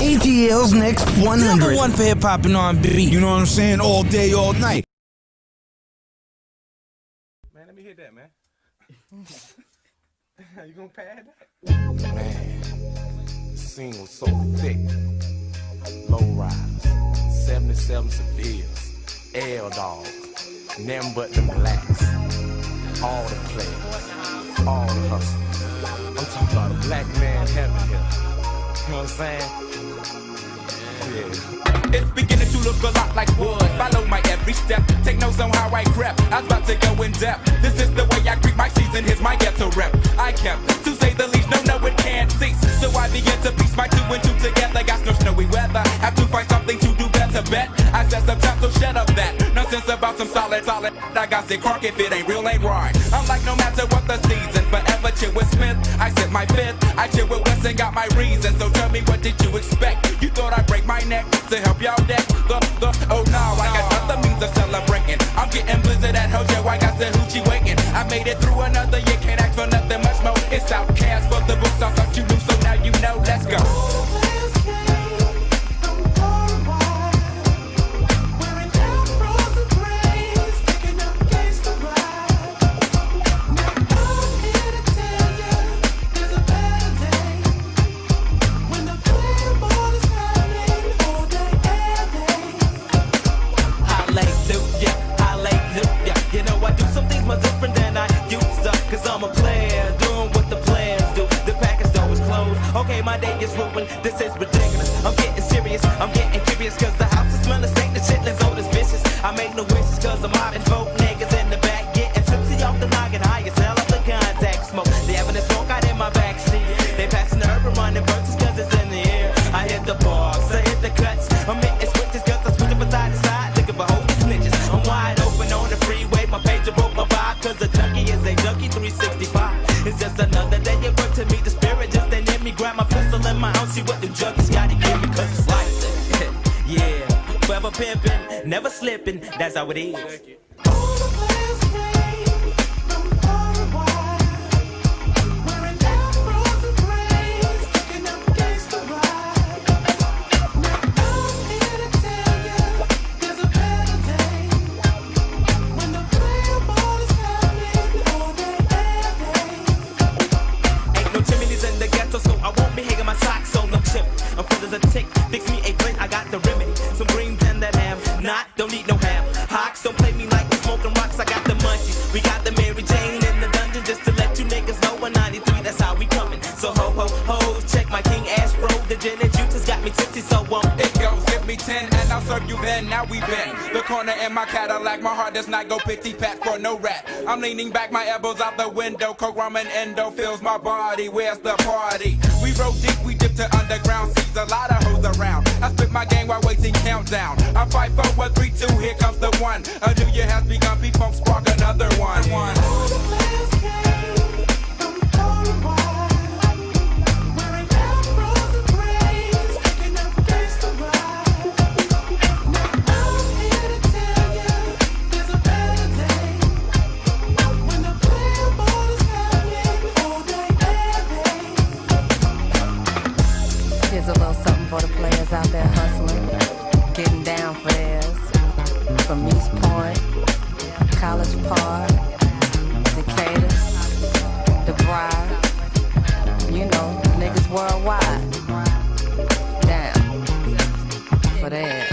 ATL's Next 100. Number one for hip-hop and R&B. You know what I'm saying? All day, all night. You gonna pad that? Man, the scene was so thick. Low riders, 77 Sevilles, L-Dogs, nothing but them blacks. All the players, all the hustlers. I'm talking about a black man heaven here. You know what I'm saying? Yeah. It's beginning to look a lot like wood. Follow my every step. Take notes on how I crept. I was about to go in depth. This is the way I greet my season. Here's my ghetto rep. I kept, to say the least, no, it can't cease. So I began to piece my 2 and 2 together. Got no snowy weather. Have to find something to do better, bet. I said some time, so shut up that. Nonsense about some solid. I got sick cork if it ain't real, ain't right. I'm like, no matter what the season, forever chill with Smith. I said my fifth. I chill with West and got my reason. So tell me, what did you expect? You thought I'd break my neck to help y'all deck? Oh no, I got other means of celebrating. I'm getting blizzard at Hojo, I got the hoochie waiting. I made it through another year, can't ask for nothing much more. It's outcast for the books, I thought you knew, so now you know, let's go. Okay, my day is ruined, this is ridiculous. I'm getting serious, I'm getting curious, cause the house is smelling stank, the chitlins old as vicious. I make no wishes, cause I'm mobbing folk niggas in the back, getting tipsy off the noggin, high as hell off the contact smoke. They having a smoke out in my backseat. They passing the urban running verses, cause it's in the air. I hit the bars, I hit the cuts, I'm hitting switches, cause I'm switching from side to side, looking for holy snitches. I'm wide open on the freeway, my pager broke my vibe, cause a junkie is a junkie 365. It's just another day at work to meet the spirit, just ain't in me. Grab my pistol in my house, see what the junkies gotta give me, cause it's like that. Yeah, forever pimping, never slipping, that's how it is. All the players came from far and wide, wearing afros and braids, taking up gangsta ride. Now I'm here to tell you, there's a better day, when the player ball is coming all day, every day. Ain't no chimneys in the ghetto, so I won't be hanging my socks on no chip. I'm full as a tick, fix me a blend, I got the remedy. Some greens and that ham, not, don't need no ham. Hawks, don't play me like we smoking rocks, I got the munchies. We got the Mary Jane in the dungeon, just to let you niggas know, 193, that's how we coming. So ho, ho, ho, check my King Astro, the gin and juice has got me tipsy, so it goes, give me 10 and I'll serve you then, now we been. The corner in my Cadillac, my heart does not go pity pat for no rat. I'm leaning back, my elbows out the window, coke, rum and endo fills my body, where's the party? We roll deep, we dip to underground, sees a lot of hoes around. I spit my game while waiting countdown. I fight for 1, 3, 2, here comes the one. A new year has begun, P-Funk spark another one. All the players came from far and wide, wearing afros and braids, taking up gangsta ride. Now I'm here to tell you, there's a better day, when the player ball is coming all day, every day. Here's a little something for the players out there hustling, getting down for theirs. From East Point, College Park, Decatur, DeBry, you know, niggas worldwide. Down for theirs.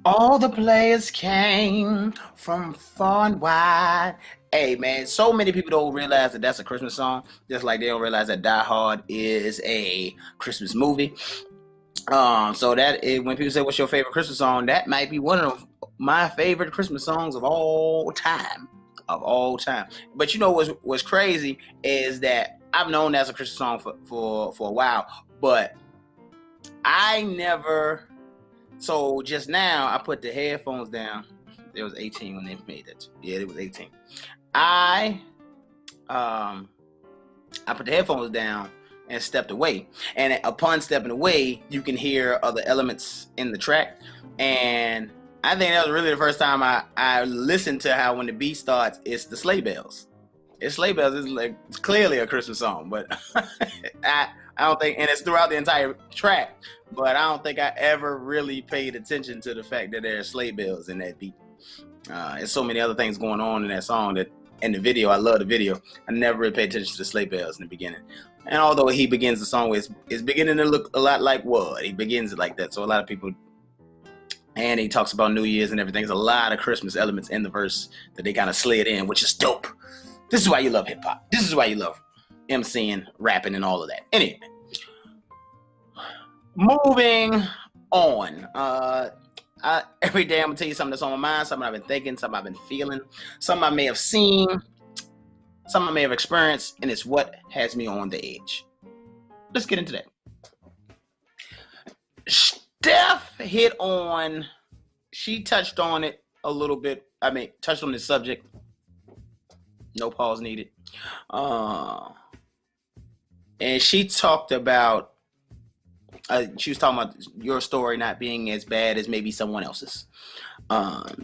All the players came from far and wide. Hey, man, so many people don't realize that that's a Christmas song, just like they don't realize that Die Hard is a Christmas movie. So that is, when people say, what's your favorite Christmas song, that might be one of my favorite Christmas songs of all time. But you know what's crazy is that I've known that's a Christmas song for a while, but I never... So just now, I put the headphones down. It was 18 when they made it. Yeah, it was 18. I I put the headphones down and stepped away. And upon stepping away, you can hear other elements in the track. And I think that was really the first time I listened to how when the beat starts, it's the sleigh bells. It's sleigh bells. It's clearly a Christmas song, but I don't think, and it's throughout the entire track, but I don't think I ever really paid attention to the fact that there are sleigh bells in that beat. There's so many other things going on in that song that in the video, I love the video. I never really paid attention to the sleigh bells in the beginning. And although he begins the song with, it's beginning to look a lot like what? He begins it like that. So a lot of people, and he talks about New Year's and everything. There's a lot of Christmas elements in the verse that they kind of slid in, which is dope. This is why you love hip hop. This is why you love MCing, rapping, and all of that. Anyway, moving on. Every day I'm gonna tell you something that's on my mind, something I've been thinking, something I've been feeling, something I may have seen, something I may have experienced, and it's what has me on the edge. Let's get into that. Steph she touched on it a little bit. Touched on this subject. No pause needed. And she talked about, she was talking about your story not being as bad as maybe someone else's.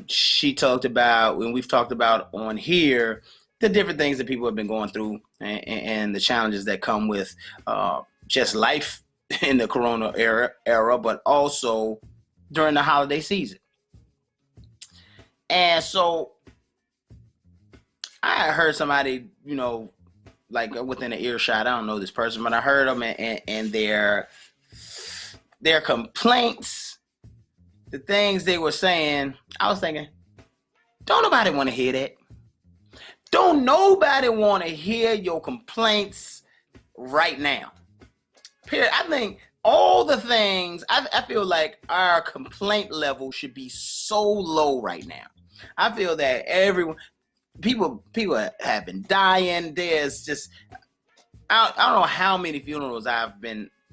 She talked about, when we've talked about on here, the different things that people have been going through and the challenges that come with just life in the Corona era, but also during the holiday season. And so I heard somebody, like within an earshot, I don't know this person, but I heard them and their complaints, the things they were saying, I was thinking, don't nobody want to hear that. Don't nobody want to hear your complaints right now. Period. I think all the things, I feel like our complaint level should be so low right now. I feel that people have been dying. There's just, I don't know how many funerals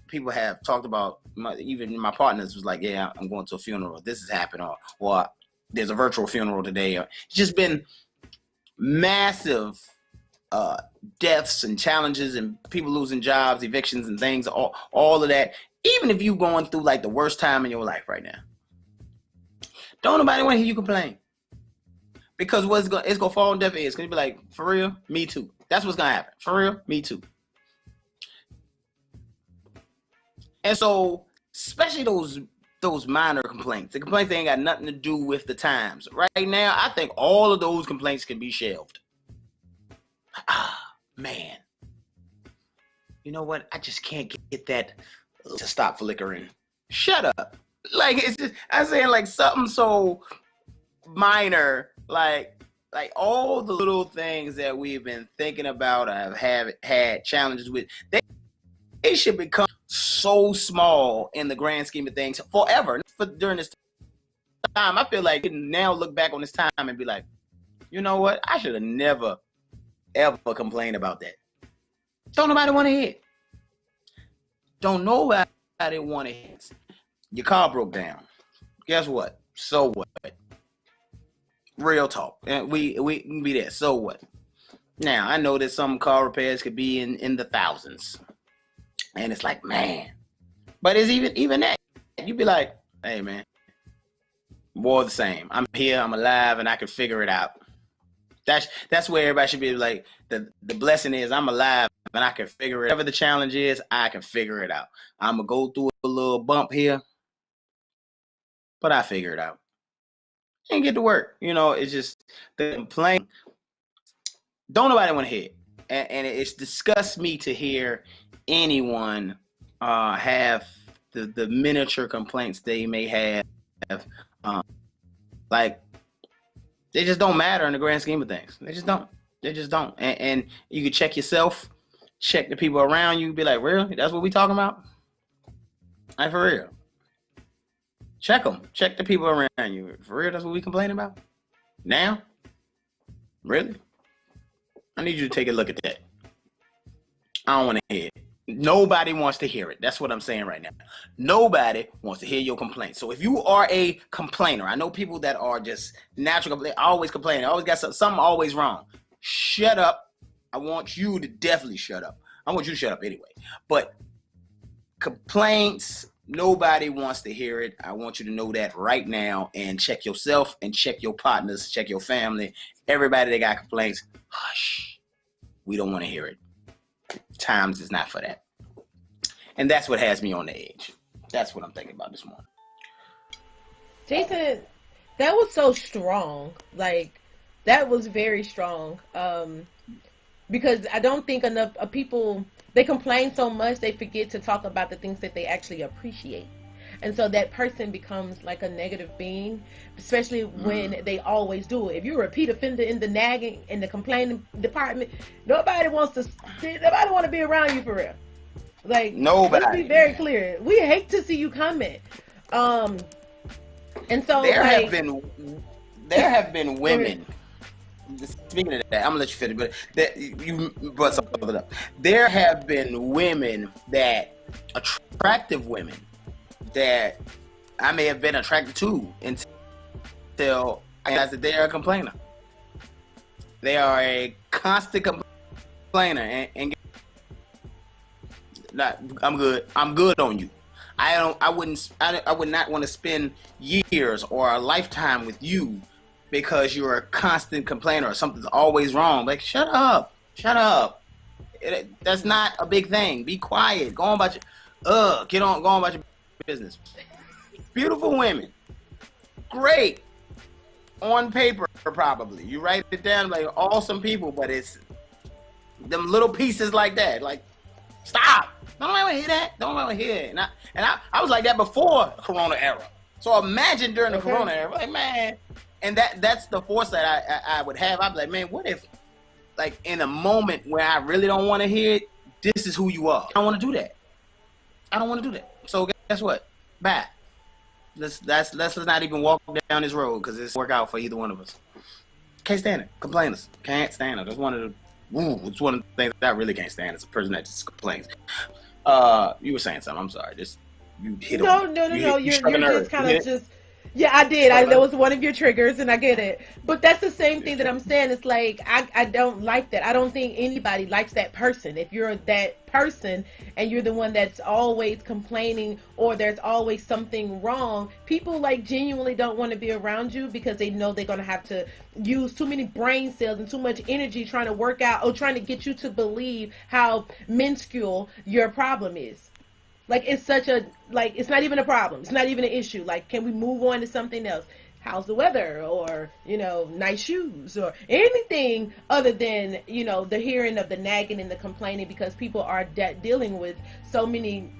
people have talked about. Even my partners was like, yeah, I'm going to a funeral. This has happened, or there's a virtual funeral today. It's just been massive deaths and challenges and people losing jobs, evictions and things, all of that. Even if you're going through like the worst time in your life right now, don't nobody want to hear you complain. Because it's gonna fall on deaf ears. It's gonna be like, for real, me too. That's what's gonna happen. For real, me too. And so, especially those minor complaints, the complaints that ain't got nothing to do with the times. Right now, I think all of those complaints can be shelved. Man. You know what? I just can't get that to stop flickering. Shut up. Like, it's just, I'm saying like something so minor, like all the little things that we've been thinking about, have had challenges with, they should become so small in the grand scheme of things forever. During this time, I feel like you can now look back on this time and be like, you know what? I should have never, ever complained about that. Don't nobody want to hear it. Don't nobody want to hear it. Your car broke down. Guess what? So what? Real talk. And we can be there. So what? Now, I know that some car repairs could be in the thousands. And it's like, man. But it's even that. You'd be like, hey, man. More the same. I'm here, I'm alive, and I can figure it out. That's where everybody should be like, the blessing is I'm alive, and I can figure it out. Whatever the challenge is, I can figure it out. I'm going to go through a little bump here, but I figure it out. And get to work. It's just the complaint. Don't nobody want to hear it. And it's disgusts me to hear anyone have the miniature complaints they may have. Like, they just don't matter in the grand scheme of things. They just don't. And you can check yourself, check the people around you, be like, really? That's what we talking about? Like, for real. Check them. Check the people around you. For real, that's what we complaining about? Now? Really? I need you to take a look at that. I don't want to hear it. Nobody wants to hear it. That's what I'm saying right now. Nobody wants to hear your complaints. So if you are a complainer, I know people that are just natural, always complaining, always got something always wrong. Shut up. I want you to definitely shut up. I want you to shut up anyway. But complaints, nobody wants to hear it. I want you to know that right now, and check yourself and check your partners, check your family. Everybody that got complaints, hush. We don't want to hear it. Times is not for that. And that's what has me on the edge. That's what I'm thinking about this morning. Jason, that was so strong. Like, that was very strong. Because I don't think enough people, they complain so much they forget to talk about the things that they actually appreciate. And so that person becomes like a negative being, especially when they always do it. If you're a repeat offender in the nagging, in the complaining department, nobody want to be around you for real. Like, nobody. Let's be very clear. We hate to see you comment. And so there have been women. Speaking of that, I'm gonna let you finish, but that you brought something up. There have been women attractive women that I may have been attracted to until I realized that they are a complainer. They are a constant complainer, and I'm good. I'm good on you. I would not want to spend years or a lifetime with you because you're a constant complainer or something's always wrong. Like, shut up. That's not a big thing. Be quiet. Go on about your go on about your business. Beautiful women. Great. On paper, probably. You write it down like awesome people, but it's them little pieces like that. Like, stop. Don't want to hear that. Don't want to hear it. And I was like that before Corona era. So imagine during the Corona era, like, man, and that's the foresight I would have. I'd be like, man, what if, like, in a moment where I really don't want to hear it, this is who you are. I don't want to do that. I don't want to do that. So guess what? Bye. Let's not even walk down this road because it's work out for either one of us. Can't stand it. Complainers. Can't stand it. It's one of the things that I really can't stand. It's a person that just complains. You were saying something. I'm sorry. You hit on. No. You're just kind of just. Yeah, I did. That was one of your triggers, and I get it. But that's the same thing that I'm saying. It's like, I don't like that. I don't think anybody likes that person. If you're that person and you're the one that's always complaining or there's always something wrong, people like genuinely don't want to be around you because they know they're going to have to use too many brain cells and too much energy trying to work out or trying to get you to believe how minuscule your problem is. Like, it's it's not even a problem. It's not even an issue. Like, can we move on to something else? How's the weather? Or, nice shoes or anything other than, the hearing of the nagging and the complaining, because people are dealing with so many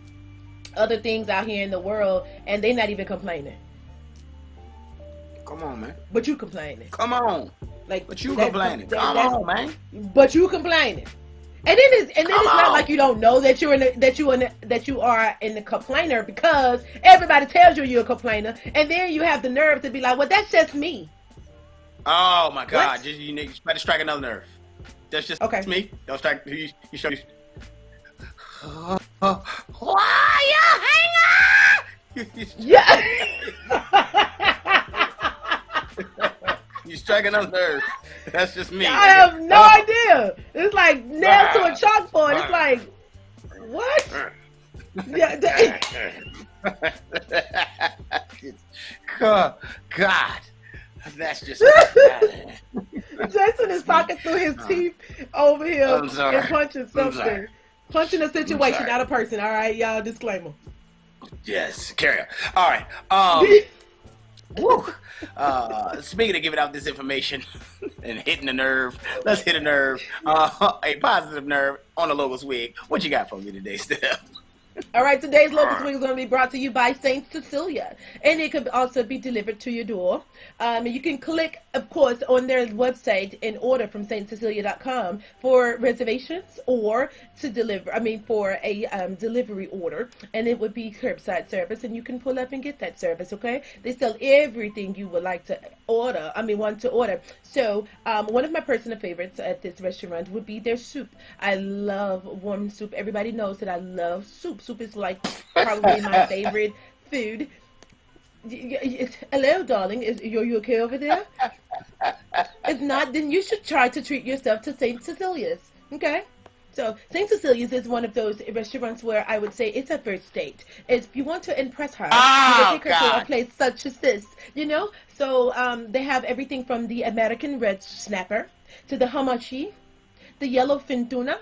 other things out here in the world and they're not even complaining. Come on, man. But you complaining. Come on. But you complaining. Come on, man. But you complaining. And then it's not like you don't know that you are in the complainer, because everybody tells you're a complainer, and then you have the nerve to be like, well, that's just me. Oh my God! You better strike another nerve. That's just me. Don't strike. You show. Why you hanging? Yeah. You strike another nerve. That's just me. I have no idea. It's like nailed to a chalkboard. It's like, what? Yeah. God. That's just. Jason is talking through his teeth over here and punching something. Punching a situation, not a person. All right, y'all, disclaimer. Yes, carry on. All right. Woo. Speaking of giving out this information and hitting the nerve, let's hit a nerve, a positive nerve on the local Swig. What you got for me today, Steph? All right, today's local Swig is going to be brought to you by Saint Cecilia, and it could also be delivered to your door. You can click, of course, on their website and order from saintcecilia.com for reservations or to deliver. For a delivery order, and it would be curbside service, and you can pull up and get that service. Okay, they sell everything you would like to order. Want to order. So, one of my personal favorites at this restaurant would be their soup. I love warm soup. Everybody knows that I love soup. Soup is like probably my favorite food. Hello, darling. Are you okay over there? If not, then you should try to treat yourself to St. Cecilia's. Okay? So St. Cecilia's is one of those restaurants where I would say it's a first date. If you want to impress her, you would take her to a place such as this, you know? So they have everything from the American red snapper to the hamachi, the yellowfin tuna,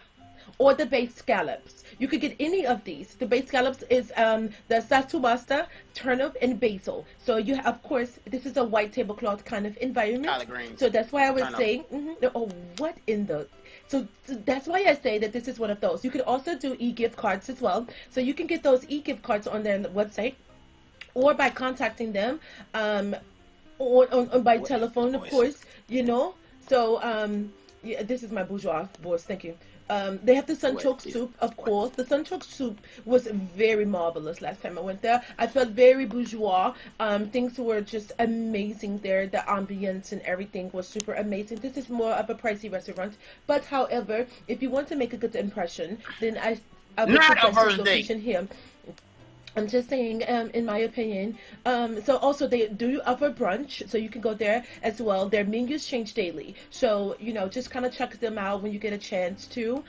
or the baked scallops. You could get any of these. The baked scallops is the satubasta, turnip, and basil. So you have, of course, this is a white tablecloth kind of environment. Collard greens. So that's why I would say, oh, what in the... So that's why I say that this is one of those. You could also do e-gift cards as well. So you can get those e-gift cards on their website or by contacting them or by telephone, of course, you know. So yeah, this is my bourgeois voice. Thank you. They have the sunchoke soup, of course. The sunchoke soup was very marvelous last time I went there. I felt very bourgeois. Things were just amazing there. The ambience and everything was super amazing. This is more of a pricey restaurant. But, however, if you want to make a good impression, then I would suggest this location here. I'm just saying, in my opinion. So also they do offer brunch, so you can go there as well. Their menus change daily, so you know, just kind of check them out when you get a chance to.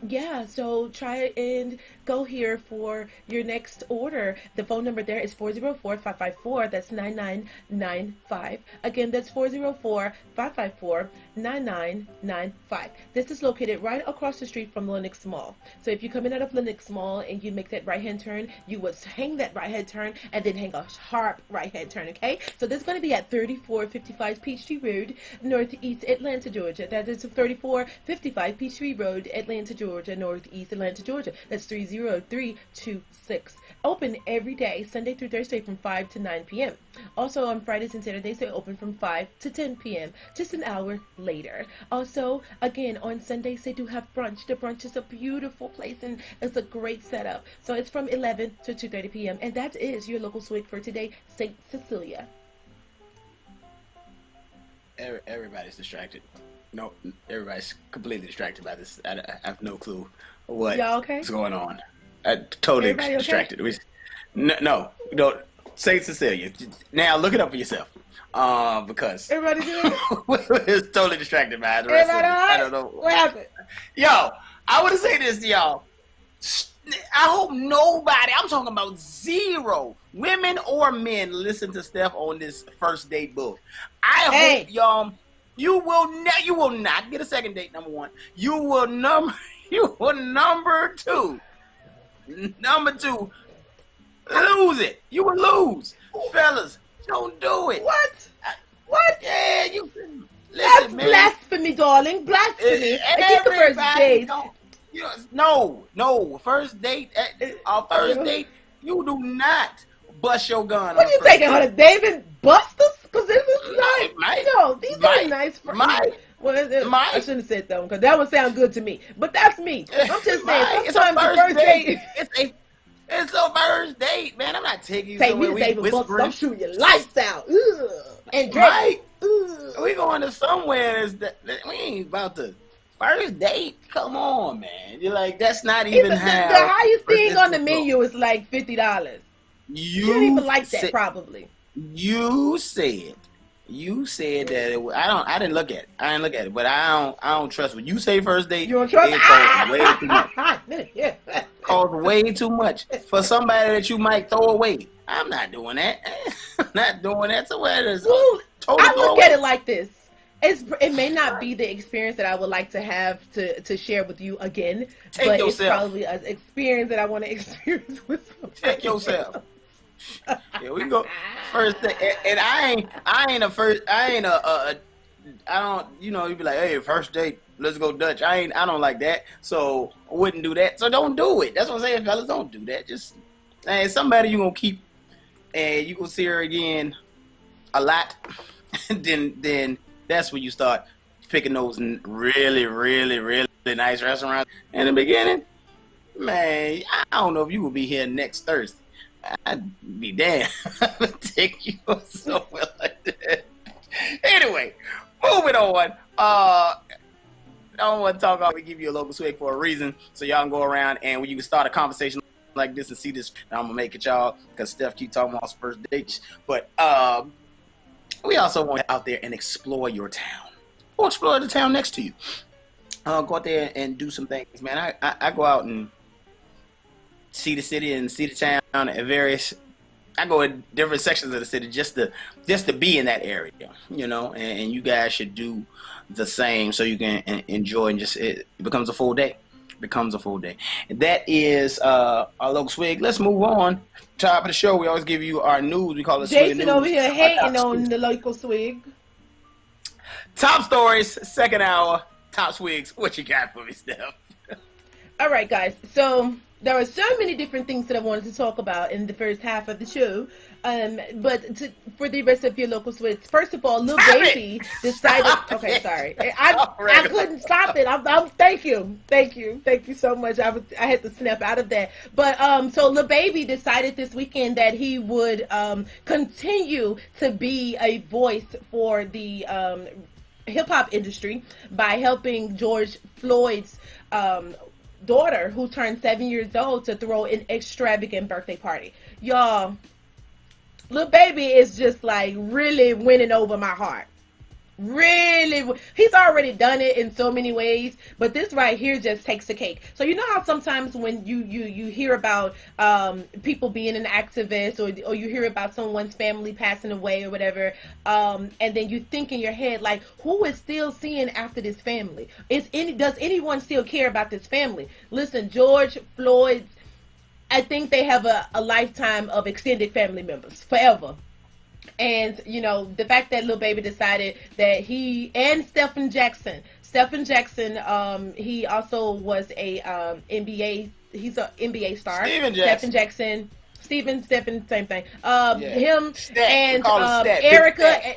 Yeah, so try and go here for your next order. The phone number there is 404-554. That's 9995. Again, that's 404-554-9995. This is located right across the street from Lenox Mall. So if you come in out of Lenox Mall and you make that right-hand turn, you would hang that right-hand turn and then hang a sharp right-hand turn, okay? So this is going to be at 3455 Peachtree Road, Northeast Atlanta, Georgia. That is 3455 Peachtree Road, Atlanta, Georgia, Northeast Atlanta, Georgia. That's 30326. Open every day, Sunday through Thursday from 5 to 9 p.m. Also on Fridays and Saturdays, they open from 5 to 10 p.m., just an hour later. Also, again, on Sundays, they do have brunch. The brunch is a beautiful place, and it's a great setup. So it's from 11 to 2:30 p.m., and that is your local Swig for today, St. Cecilia. Everybody's distracted. No, everybody's completely distracted by this. I have no clue what's going on. Totally distracted. Okay? No, St. Cecilia. Now look it up for yourself. Because everybody is totally distracted by the rest of it. I don't know what happened. Yo, I want to say this to y'all. I hope nobody, I'm talking about zero women or men, listen to Steph on this first date book. I hope y'all. You will not get a second date. Number one, you will number two. Number two, lose it. You will lose, fellas. Don't do it. What? Yeah, you. Listen, that's man. Blasphemy, darling. Blasphemy. It's the first date. No. First date. First date. You do not bust your gun. What are you taking her to David Buster's? Because this is nice. No, these are nice for me. I shouldn't have said that one because that one sounds good to me. But that's me. I'm just saying. Sometimes the first date. It's a first date, man. I'm not taking you somewhere. Take me to David Buster's. I'm shooting your lights out. And Drake. We going to somewhere we ain't about to. First date? Come on, man. You're like, that's not even how. The highest thing on the menu is like $50. You don't even like that, probably. You said that it was, I didn't look at it. But I don't trust what you say. First date. You don't trust it? Costs way too much for somebody that you might throw away. I'm not doing that. I'm not doing that. So where is I look at it like this. It may not be the experience that I would like to have to share with you again, but it's probably an experience that I want to experience with somebody. Check yourself. Yeah, we go first thing, and I don't, you'd be like, hey, first date, let's go Dutch. I don't like that, so I wouldn't do that. So don't do it. That's what I'm saying, fellas. Don't do that. Just, somebody you gonna keep, and you gonna see her again a lot. then that's when you start picking those really, really, really nice restaurants. In the beginning, man, I don't know if you will be here next Thursday. I'd be damned. Take you somewhere like that. Anyway, moving on. I don't want to talk about. We give you a local Swig for a reason, so y'all can go around and when you can start a conversation like this and see this. And I'm gonna make it y'all because Steph keep talking about first dates, but we also want to out there and explore your town or explore the town next to you. go out there and do some things, man. I go out and see the city and see the town at various. I go in different sections of the city just to be in that area, you know. And you guys should do the same so you can enjoy and just it becomes a full day. Becomes a full day. And that is our local swig. Let's move on. Top of the show, we always give you our news. We call it Jason Swig over News. here hating on the local swig. Top stories, second hour. Top swigs. What you got for me, Steph? All right, guys. So there are so many different things that I wanted to talk about in the first half of the show. But for the rest of your local swigs, first of all, Lil Baby decided. Okay, sorry, I couldn't stop it. I'm thank you so much. I had to snap out of that. But so Lil Baby decided this weekend that he would continue to be a voice for the hip-hop industry by helping George Floyd's daughter, who turned 7 years old, to throw an extravagant birthday party. Y'all, Lil Baby is just like really winning over my heart. Really, he's already done it in so many ways, but this right here just takes the cake. So you know how sometimes when you hear about people being an activist, or you hear about someone's family passing away or whatever, and then you think in your head like, who is still seeing after this family? Does anyone still care about this family? Listen, George Floyd's, I think they have a lifetime of extended family members forever. And, you know, the fact that Lil Baby decided that he, and Stephen Jackson, he also was a NBA, he's an NBA star. Stephen Jackson, same thing. Him Stat. And Erica,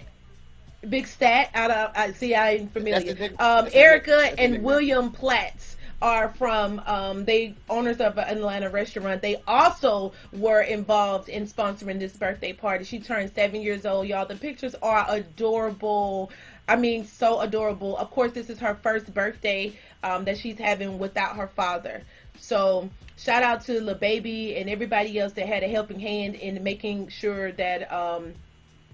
Big Stat, I ain't familiar. Erica and William Platts are from they owners of an Atlanta restaurant. They also were involved in sponsoring this birthday party. She turned 7 years old, y'all. The pictures are adorable. I mean, so adorable. Of course, this is her first birthday that she's having without her father. So shout out to Lil Baby and everybody else that had a helping hand in making sure that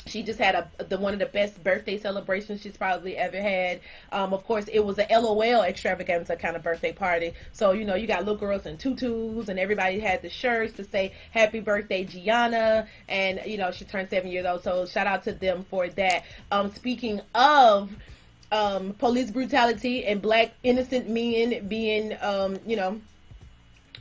she just had one of the best birthday celebrations she's probably ever had. Of course, it was a LOL extravaganza kind of birthday party. So, you know, you got little girls in tutus, and everybody had the shirts to say happy birthday, Gianna. And, you know, she turned 7 years old. So shout out to them for that. Speaking of police brutality and black innocent men being, you know,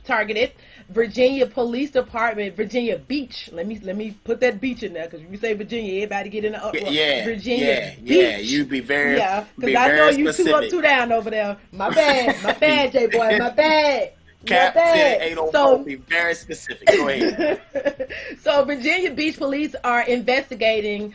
targeted, Virginia Police Department, Virginia Beach. Let me put that beach in there, because if you say Virginia, everybody get in the uproar. Virginia Beach. Yeah. You be very, because I know you specific. 2 up, 2 down over there. My bad, J boy, my bad. Captain 804, be very specific. Go ahead. So Virginia Beach Police are investigating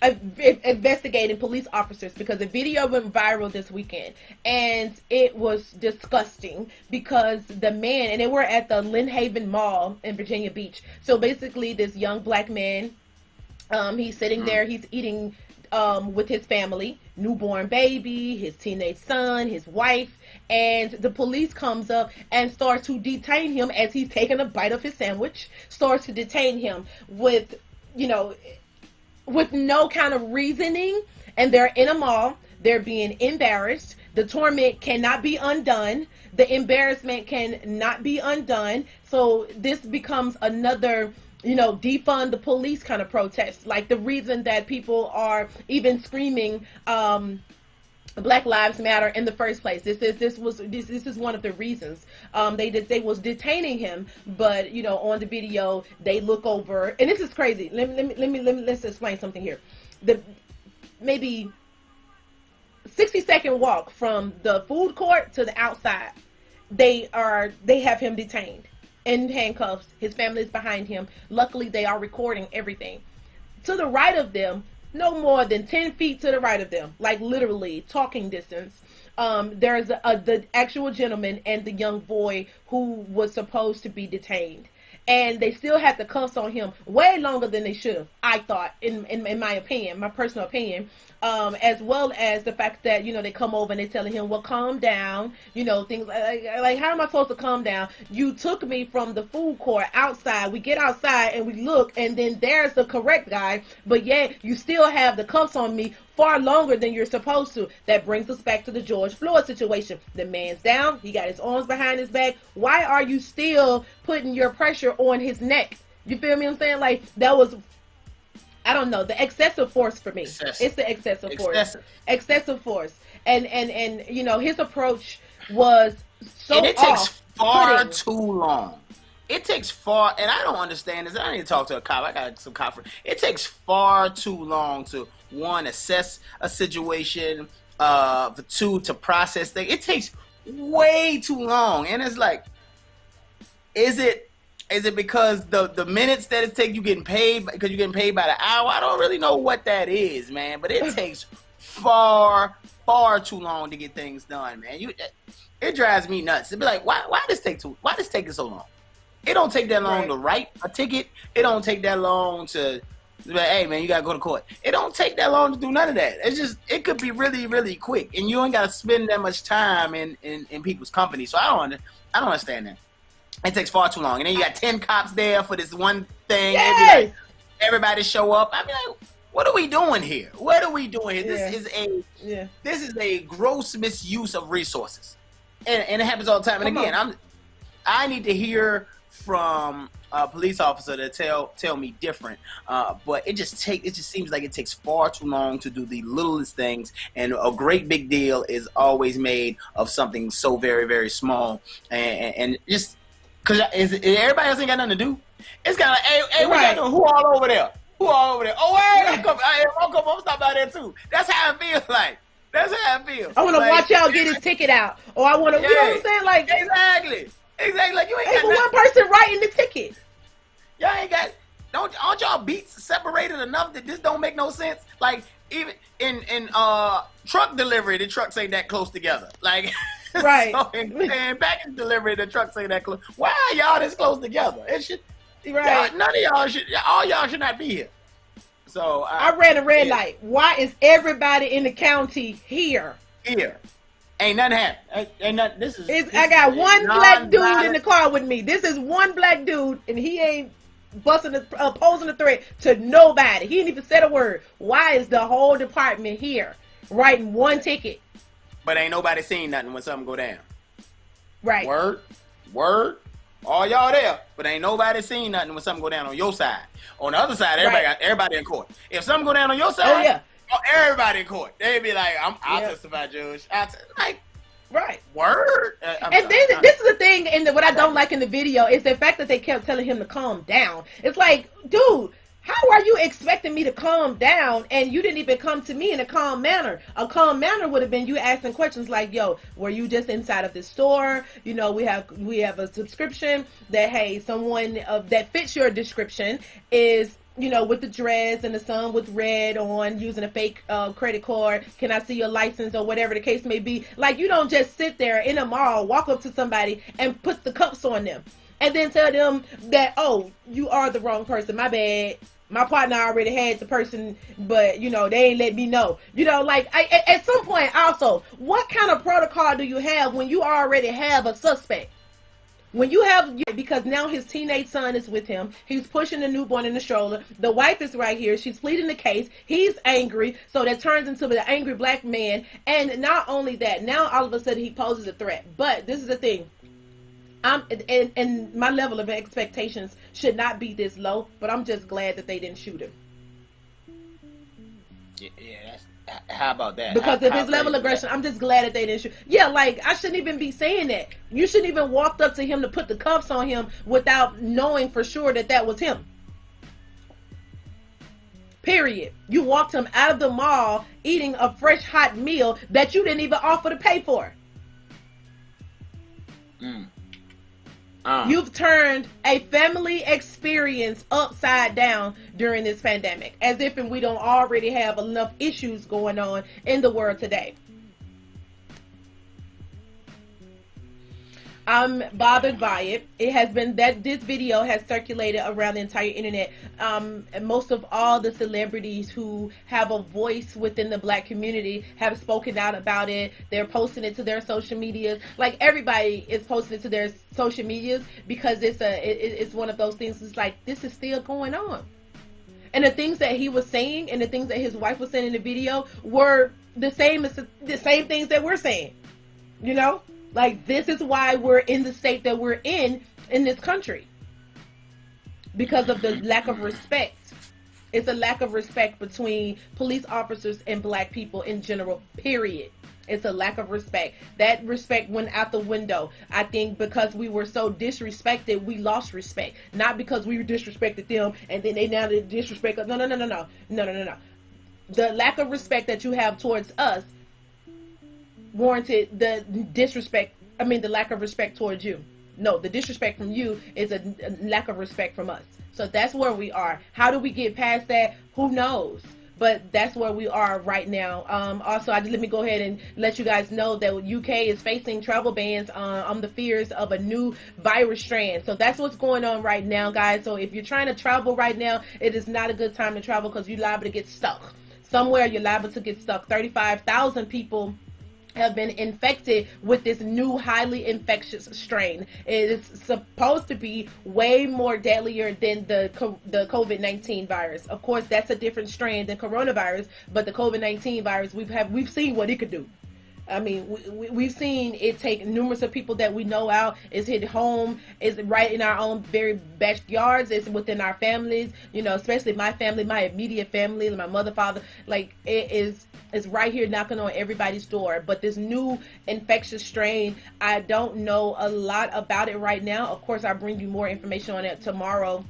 investigating police officers because the video went viral this weekend, and it was disgusting because the man, and they were at the Lynn Haven Mall in Virginia Beach. So basically, this young black man, he's sitting there, he's eating with his family, newborn baby, his teenage son, his wife, and the police comes up and starts to detain him as he's taking a bite of his sandwich, starts to detain him with, you know, with no kind of reasoning. And they're in a mall, they're being embarrassed. The torment cannot be undone. The embarrassment cannot be undone. So this becomes another, you know, defund the police kind of protest. Like the reason that people are even screaming Black Lives Matter in the first place. This is one of the reasons. They was detaining him, but you know, on the video they look over, and this is crazy. Let's explain something here. The maybe 60-second walk from the food court to the outside, they have him detained in handcuffs. His family is behind him. Luckily, they are recording everything. To the right of them, no more than 10 feet to the right of them, like literally talking distance, there's the actual gentleman and the young boy who was supposed to be detained. And they still had the cuffs on him way longer than they should have, I thought, in my opinion, my personal opinion. As well as the fact that, you know, they come over and they're telling him, well, calm down, you know, things like how am I supposed to calm down? You took me from the food court outside. We get outside and we look, and then there's the correct guy, but yet you still have the cuffs on me far longer than you're supposed to. That brings us back to the George Floyd situation. The man's down. He got his arms behind his back. Why are you still putting your pressure on his neck? You feel me? I'm saying, like, that was, I don't know, the excessive force for me. It's the excessive force. Excessive force. And you know, his approach was so and it takes far off-putting. too long. It takes far, and I don't understand this. I need to talk to a cop. I got some cop friends. It takes far too long to, one, assess a situation, for two, to process things. It takes way too long, and it's like, is it because the minutes that it takes you getting paid because you're getting paid by the hour? I don't really know what that is, man. But it takes far too long to get things done, man. It drives me nuts. It'd be like, why this take so long? It don't take that long to write a ticket. It don't take that long to be like, hey man, you gotta go to court. It don't take that long to do none of that. It's just, it could be really, really quick, and you ain't gotta spend that much time in people's company. So I don't understand that. It takes far too long, and then you got 10 cops there for this one thing. Yes! Everybody show up. I mean, like, what are we doing here? What are we doing here? Yeah. This is a gross misuse of resources, and it happens all the time. And again, I need to hear from a police officer to tell me different. But it just seems like it takes far too long to do the littlest things, and a great big deal is always made of something so very, very small, and just because everybody else ain't got nothing to do. It's kind of like, hey, what y'all doing? Who all over there? Oh, hey, I'm stop by there too. That's how I feel like. I want to watch y'all get his ticket out, or I want to, you know what I'm saying? Like, exactly. Like, you ain't got one person writing the ticket. Y'all ain't got, aren't y'all beats separated enough that this don't make no sense? Like, even in truck delivery, the trucks ain't that close together. Like, right. So in package delivery, the trucks ain't that close. Why are y'all this close together? It should, right. None of y'all should, all y'all should not be here. So I ran a red light. Why is everybody in the county here? Ain't nothing happened. Ain't nothing. I got one black dude in the car with me. This is one black dude, and he ain't posing a threat to nobody. He ain't even said a word. Why is the whole department here writing one ticket? But ain't nobody seen nothing when something go down. Right. Word. All y'all there, but ain't nobody seen nothing when something go down on your side. On the other side, everybody in court. If something go down on your side, everybody in court. They be like, I'll testify, Judge. Right. Word. This is the thing, and what I don't like in the video is the fact that they kept telling him to calm down. It's like, dude, how are you expecting me to calm down, and you didn't even come to me in a calm manner? A calm manner would have been you asking questions like, yo, were you just inside of this store? You know, we have a subscription that, hey, someone that fits your description is, you know, with the dress and the sun with red on, using a fake credit card. Can I see your license, or whatever the case may be? Like, you don't just sit there in a mall, walk up to somebody and put the cuffs on them and then tell them that, oh, you are the wrong person. My bad. My partner already had the person, but, you know, they ain't let me know. You know, like, at some point also, what kind of protocol do you have when you already have a suspect? When you have, because now his teenage son is with him. He's pushing the newborn in the stroller. The wife is right here. She's pleading the case. He's angry. So that turns into the angry black man. And not only that, now all of a sudden he poses a threat. But this is the thing. And my level of expectations should not be this low, but I'm just glad that they didn't shoot him. Yeah, how about that? Because of his level of aggression, I'm just glad that they didn't shoot. Yeah, like, I shouldn't even be saying that. You shouldn't even walked up to him to put the cuffs on him without knowing for sure that that was him. Period. You walked him out of the mall eating a fresh hot meal that you didn't even offer to pay for. You've turned a family experience upside down during this pandemic, as if we don't already have enough issues going on in the world today. I'm bothered by it. It has been that this video has circulated around the entire internet. And most of all the celebrities who have a voice within the black community have spoken out about it. They're posting it to their social medias. Like, everybody is posting it to their social medias because it's one of those things. It's like, this is still going on. And the things that he was saying and the things that his wife was saying in the video were the same things that we're saying. You know? Like, this is why we're in the state that we're in this country. Because of the lack of respect. It's a lack of respect between police officers and black people in general, period. It's a lack of respect. That respect went out the window. I think because we were so disrespected, we lost respect. Not because we disrespected them and then they now disrespect us. No. The lack of respect that you have towards us warranted the lack of respect towards you. No, the disrespect from you is a lack of respect from us. So that's where we are. How do we get past that? Who knows? But that's where we are right now. Also, let me go ahead and let you guys know that UK is facing travel bans on the fears of a new virus strand. So that's what's going on right now, guys. So if you're trying to travel right now, it is not a good time to travel because you're liable to get stuck. Somewhere you're liable to get stuck. 35,000 people have been infected with this new highly infectious strain. It is supposed to be way more deadlier than the COVID-19 virus. Of course, that's a different strain than coronavirus, but the COVID-19 virus, we've seen what it could do. I mean, we've seen it take numerous of people that we know out. It's hit home. It's right in our own very backyards. It's within our families, you know, especially my family, my immediate family, my mother, father. Like, it's right here knocking on everybody's door. But this new infectious strain, I don't know a lot about it right now. Of course, I'll bring you more information on it tomorrow,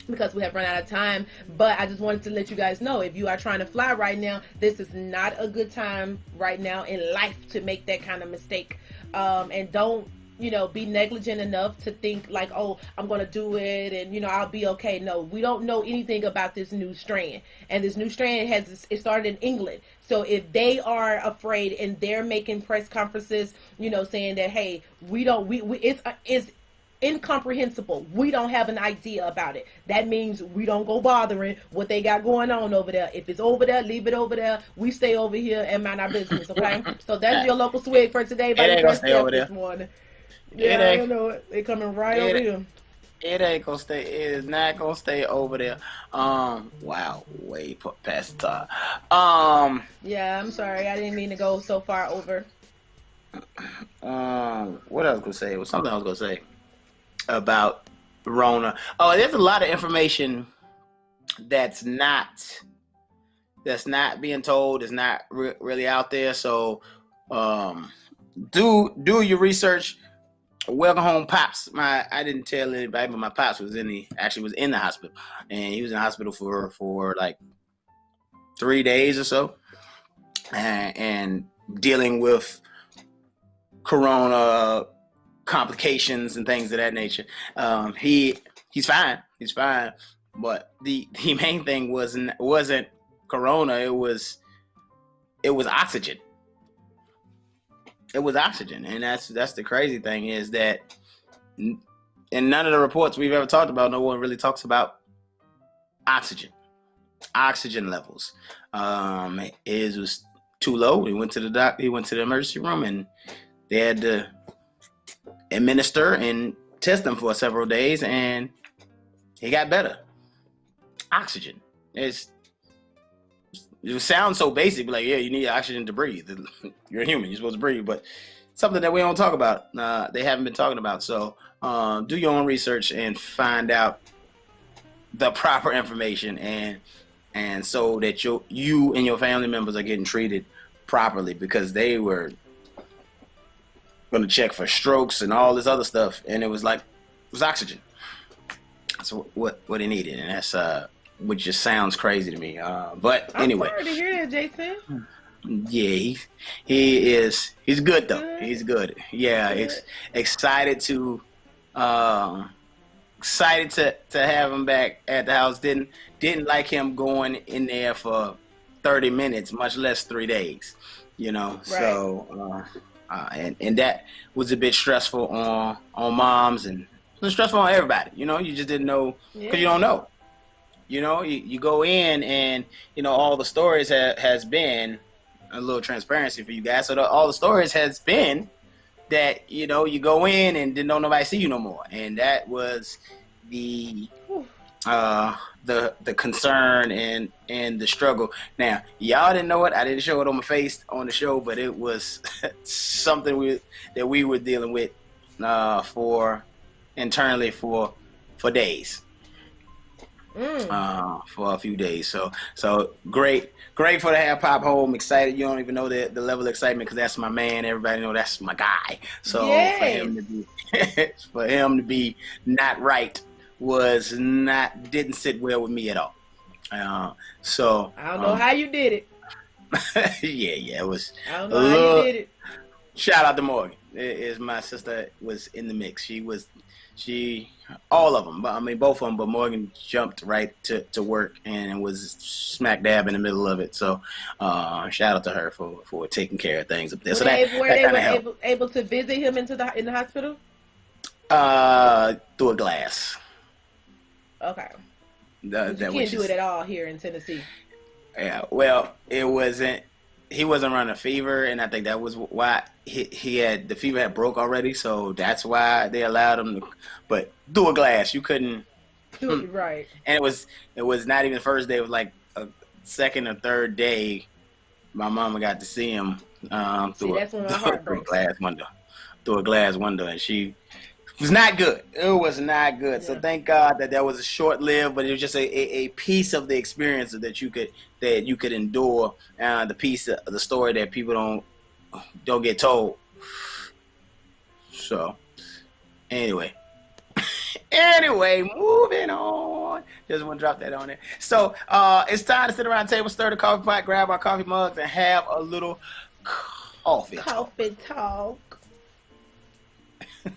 because we have run out of time. But I just wanted to let you guys know, if you are trying to fly right now, this is not a good time right now in life to make that kind of mistake. And don't, you know, be negligent enough to think like, oh, I'm going to do it and, you know, I'll be okay. No, we don't know anything about this new strand. And this new strand it started in England. So if they are afraid and they're making press conferences, you know, saying that, hey, it's incomprehensible. We don't have an idea about it. That means we don't go bothering what they got going on over there. If it's over there, leave it over there. We stay over here and mind our business, okay? So that's your local swig for today. It ain't gonna stay over there. This morning. Yeah, I know it. They coming right over here. It ain't gonna stay. It is not gonna stay over there. Wow, way past the time. Yeah, I'm sorry. I didn't mean to go so far over. What I was gonna say? It was something I was gonna say about Rona. Oh, there's a lot of information that's not being told. It's not really out there. So do your research. Welcome home, Pops. I didn't tell anybody, but my Pops was in the hospital, and he was in the hospital for like 3 days or so, and dealing with corona complications and things of that nature. He's fine. But the main thing wasn't corona. It was oxygen. It was oxygen, and that's the crazy thing, is that in none of the reports we've ever talked about, no one really talks about oxygen levels. His was too low. He went to the doctor. He went to the emergency room, and they had to administer and test him for several days, and he got better. Oxygen. It sounds so basic, like, yeah, you need oxygen to breathe. You're a human, you're supposed to breathe, but something that we don't talk about. They haven't been talking about. So do your own research and find out the proper information, and so that you and your family members are getting treated properly, because they were going to check for strokes and all this other stuff, and it was oxygen. That's what he needed, and that's which just sounds crazy to me. But anyway, I'm sorry to hear that, Jason. Yeah, he's good though. He's good. Yeah, it's excited to have him back at the house. Didn't like him going in there for 30 minutes, much less 3 days. You know, right. So and that was a bit stressful on moms, and it was stressful on everybody. You know, you just didn't know because you don't know. You know, you go in, and you know all the stories has been a little transparency for you guys. So all the stories has been that, you know, you go in and then don't nobody see you no more, and that was the the concern and the struggle. Now, y'all didn't know it. I didn't show it on my face on the show, but it was something that we were dealing with for internally for days. For a few days. So great for to have Pop home. Excited. You don't even know the level of excitement because that's my man. Everybody know that's my guy. So for him to be not right didn't sit well with me at all. So I don't know how you did it. yeah, it was. I don't know how you did it. Shout out to Morgan. My sister was in the mix. She all of them, but I mean both of them. But Morgan jumped right to work and was smack dab in the middle of it. So shout out to her for taking care of things up there. So were they able to visit him in the hospital? Through a glass. Okay. You can't do it at all here in Tennessee. Yeah, well, it wasn't. He wasn't running a fever, and I think that was why he had the fever had broke already. So that's why they allowed him to. But through a glass, you couldn't. Right. And it was not even the first day. It was like a second or third day. My mama got to see him through a glass window. Through a glass window, and she. It was not good. It was not good. Yeah. So thank God that was a short lived, but it was just a piece of the experience that you could endure. The piece of the story that people don't get told. So anyway, moving on. Just want to drop that on there. So it's time to sit around the table, stir the coffee pot, grab our coffee mugs, and have a little coffee talk.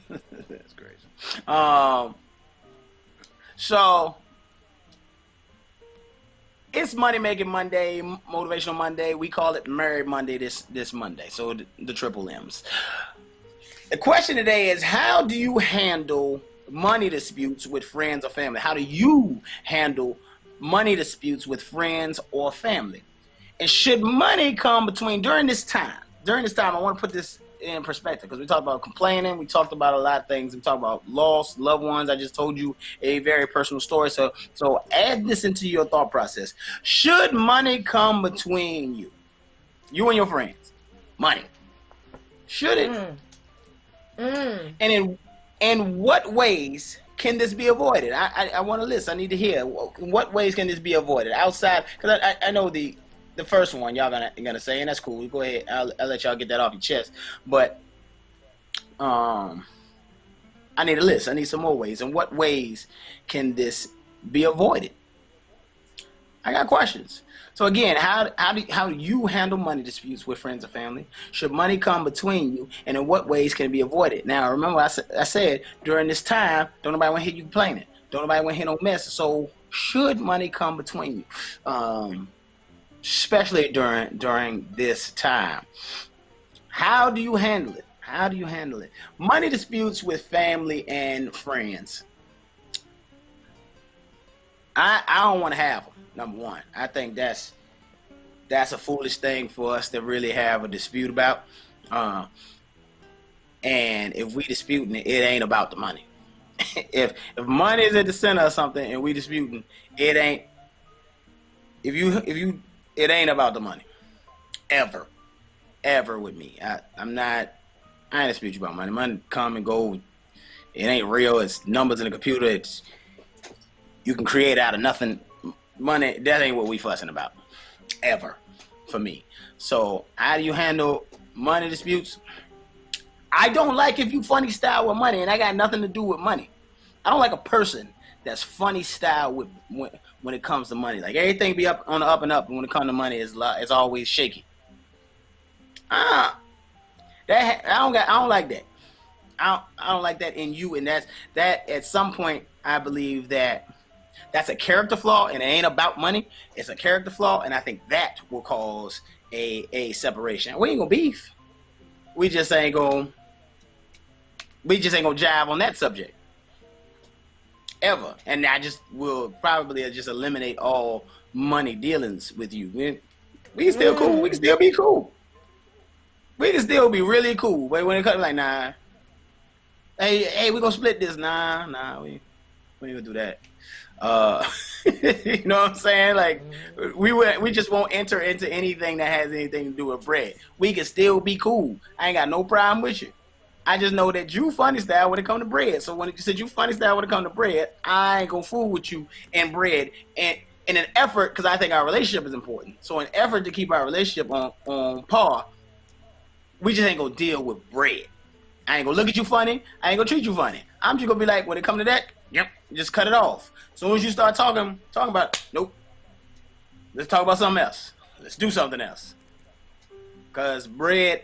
That's crazy. So it's Money Making Monday, Motivational Monday. We call it Married Monday this Monday. So the triple M's. The question today is, how do you handle money disputes with friends or family? How do you handle money disputes with friends or family? And should money come between during this time? I want to put this in perspective because we talked about complaining, we talked about a lot of things, we talked about lost loved ones. I just told you a very personal story, so add this into your thought process. Should money come between you and your friends? Money, should it? And in what ways can this be avoided? I want to list. I need to hear in what ways can this be avoided outside, because I know the first one y'all gonna say, and that's cool. Go ahead. I'll let y'all get that off your chest. But I need a list. I need some more ways. In what ways can this be avoided? I got questions. So again, how do you handle money disputes with friends or family? Should money come between you, and in what ways can it be avoided? Now, remember, I said during this time, don't nobody want to hear you complaining. Don't nobody want to hear no mess. So should money come between you? Especially during this time. How do you handle it? Money disputes with family and friends. I don't want to have them, number one. I think that's a foolish thing for us to really have a dispute about. And if we disputing it ain't about the money. If money is at the center of something and we disputing, it ain't. It ain't about the money, ever with me. I ain't dispute you about money. Money come and go. It ain't real. It's numbers in the computer. You can create out of nothing. Money, that ain't what we fussing about, ever, for me. So how do you handle money disputes? I don't like if you funny style with money, and I got nothing to do with money. I don't like a person that's funny style when it comes to money. Like everything be up on the up and up, and when it comes to money, it's always shaky. I don't like that. I don't like that in you, and that at some point I believe that's a character flaw, and it ain't about money. It's a character flaw, and I think that will cause a separation. We ain't gonna beef. We just ain't gonna jive on that subject. Ever. And I just will probably just eliminate all money dealings with you. We can still cool. We can still be cool. We can still be really cool. But when it comes like, nah, hey, we gonna split this. Nah, we ain't gonna do that. You know what I'm saying? Like, we just won't enter into anything that has anything to do with bread. We can still be cool. I ain't got no problem with you. I just know that you funny style when it come to bread. So when you said you funny style when it come to bread, I ain't gonna fool with you in bread. And in an effort, because I think our relationship is important. So in an effort to keep our relationship on par, we just ain't gonna deal with bread. I ain't gonna look at you funny. I ain't gonna treat you funny. I'm just gonna be like, when it come to that, yep, just cut it off. As soon as you start talking about, nope. Let's talk about something else. Let's do something else. Because bread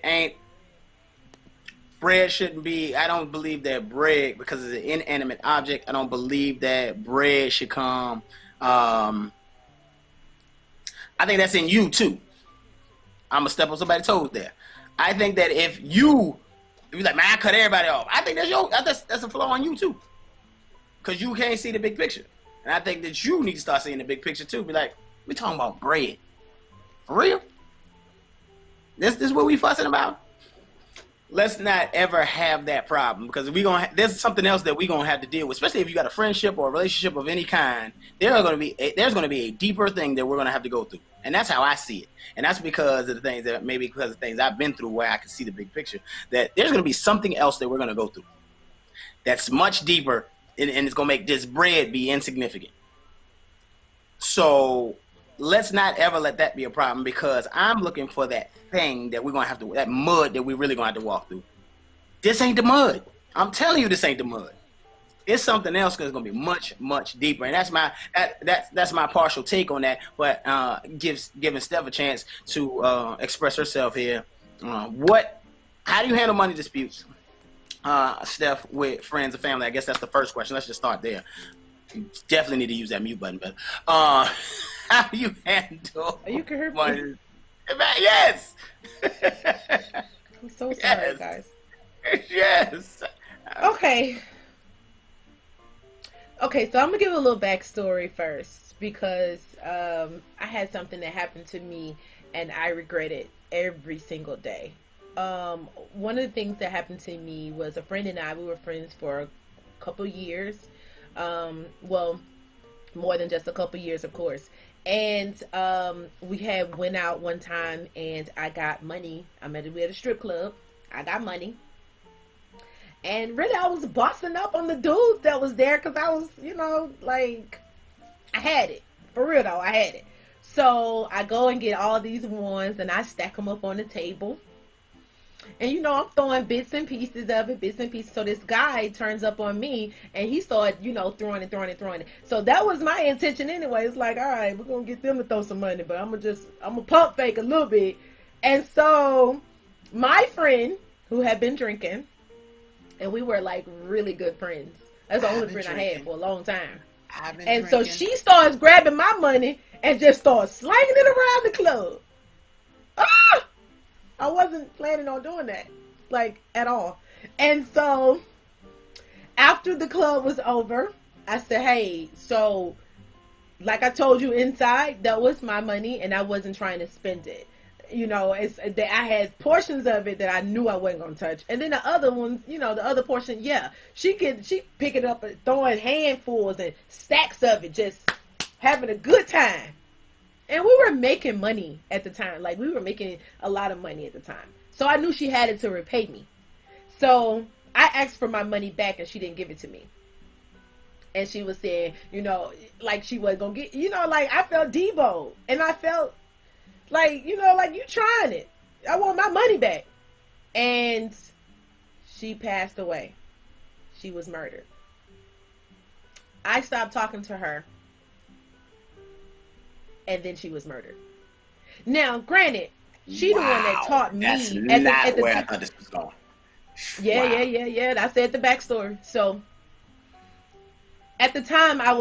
shouldn't be, I don't believe that bread, because it's an inanimate object, I don't believe that bread should come, I think that's in you too. I'm gonna step on somebody's toes there. I think that if you're like, man, I cut everybody off, I think that's a flaw on you too. Because you can't see the big picture. And I think that you need to start seeing the big picture too. Be like, we talking about bread. For real? This is what we fussing about? Let's not ever have that problem, because there's something else that we're going to have to deal with, especially if you got a friendship or a relationship of any kind. There's going to be a deeper thing that we're going to have to go through. And that's how I see it. And that's because of the things that, maybe because of things I've been through where I can see the big picture, that there's going to be something else that we're going to go through that's much deeper, and it's going to make this bread be insignificant. So let's not ever let that be a problem, because I'm looking for that thing that we're going to have to, that mud that we really going to have to walk through. This ain't the mud. I'm telling you, this ain't the mud. It's something else that's going to be much, much deeper. And that's my partial take on that, but giving Steph a chance to express herself here. How do you handle money disputes, Steph, with friends and family? I guess that's the first question. Let's just start there. You definitely need to use that mute button better. How do you handle money? Yes. I'm so sorry, guys. Yes. Okay, so I'm gonna give a little backstory first, because I had something that happened to me and I regret it every single day. One of the things that happened to me was a friend and I, we were friends for a couple years. Well, more than just a couple years, of course. And we had went out one time and I got money. We had a strip club. I got money. And really, I was bossing up on the dude that was there, because I was, like, I had it. For real, though, I had it. So I go and get all these ones and I stack them up on the table. And, I'm throwing bits and pieces of it, So this guy turns up on me and he started, throwing it. So that was my intention anyway. It's like, all right, we're going to get them to throw some money, but I'm going to pump fake a little bit. And so my friend, who had been drinking, and we were like really good friends. That's the only friend I had for a long time. And so she starts grabbing my money and just starts slanging it around the club. Ah! I wasn't planning on doing that, like, at all. And so after the club was over, I said, hey, so like I told you inside, that was my money and I wasn't trying to spend it. It's that I had portions of it that I knew I wasn't going to touch. And then the other ones, the other portion, yeah, she pick it up and throwing handfuls and stacks of it, just having a good time. And we were making money at the time. Like, we were making a lot of money at the time. So I knew she had it to repay me. So I asked for my money back and she didn't give it to me. And she was saying, like she was going to get, like I felt Devo. And I felt like, like you trying it. I want my money back. And she passed away. She was murdered. I stopped talking to her. And then she was murdered. Now, granted, she the one that taught me. That's not where I thought this was going. Yeah. I said the backstory. So at the time, I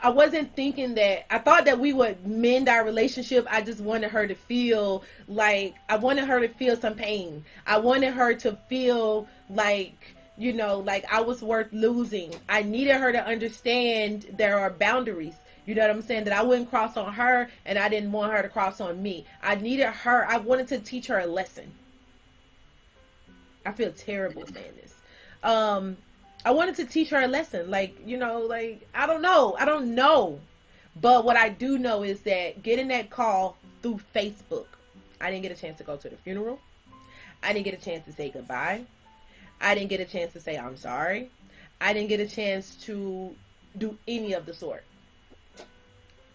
wasn't thinking that. I thought that we would mend our relationship. I just wanted her to feel like, I wanted her to feel some pain. I wanted her to feel like, like I was worth losing. I needed her to understand there are boundaries. You know what I'm saying? That I wouldn't cross on her and I didn't want her to cross on me. I wanted to teach her a lesson. I feel terrible saying this. I wanted to teach her a lesson. Like, you know, like, I don't know. But what I do know is that getting that call through Facebook, I didn't get a chance to go to the funeral. I didn't get a chance to say goodbye. I didn't get a chance to say I'm sorry. I didn't get a chance to do any of the sort.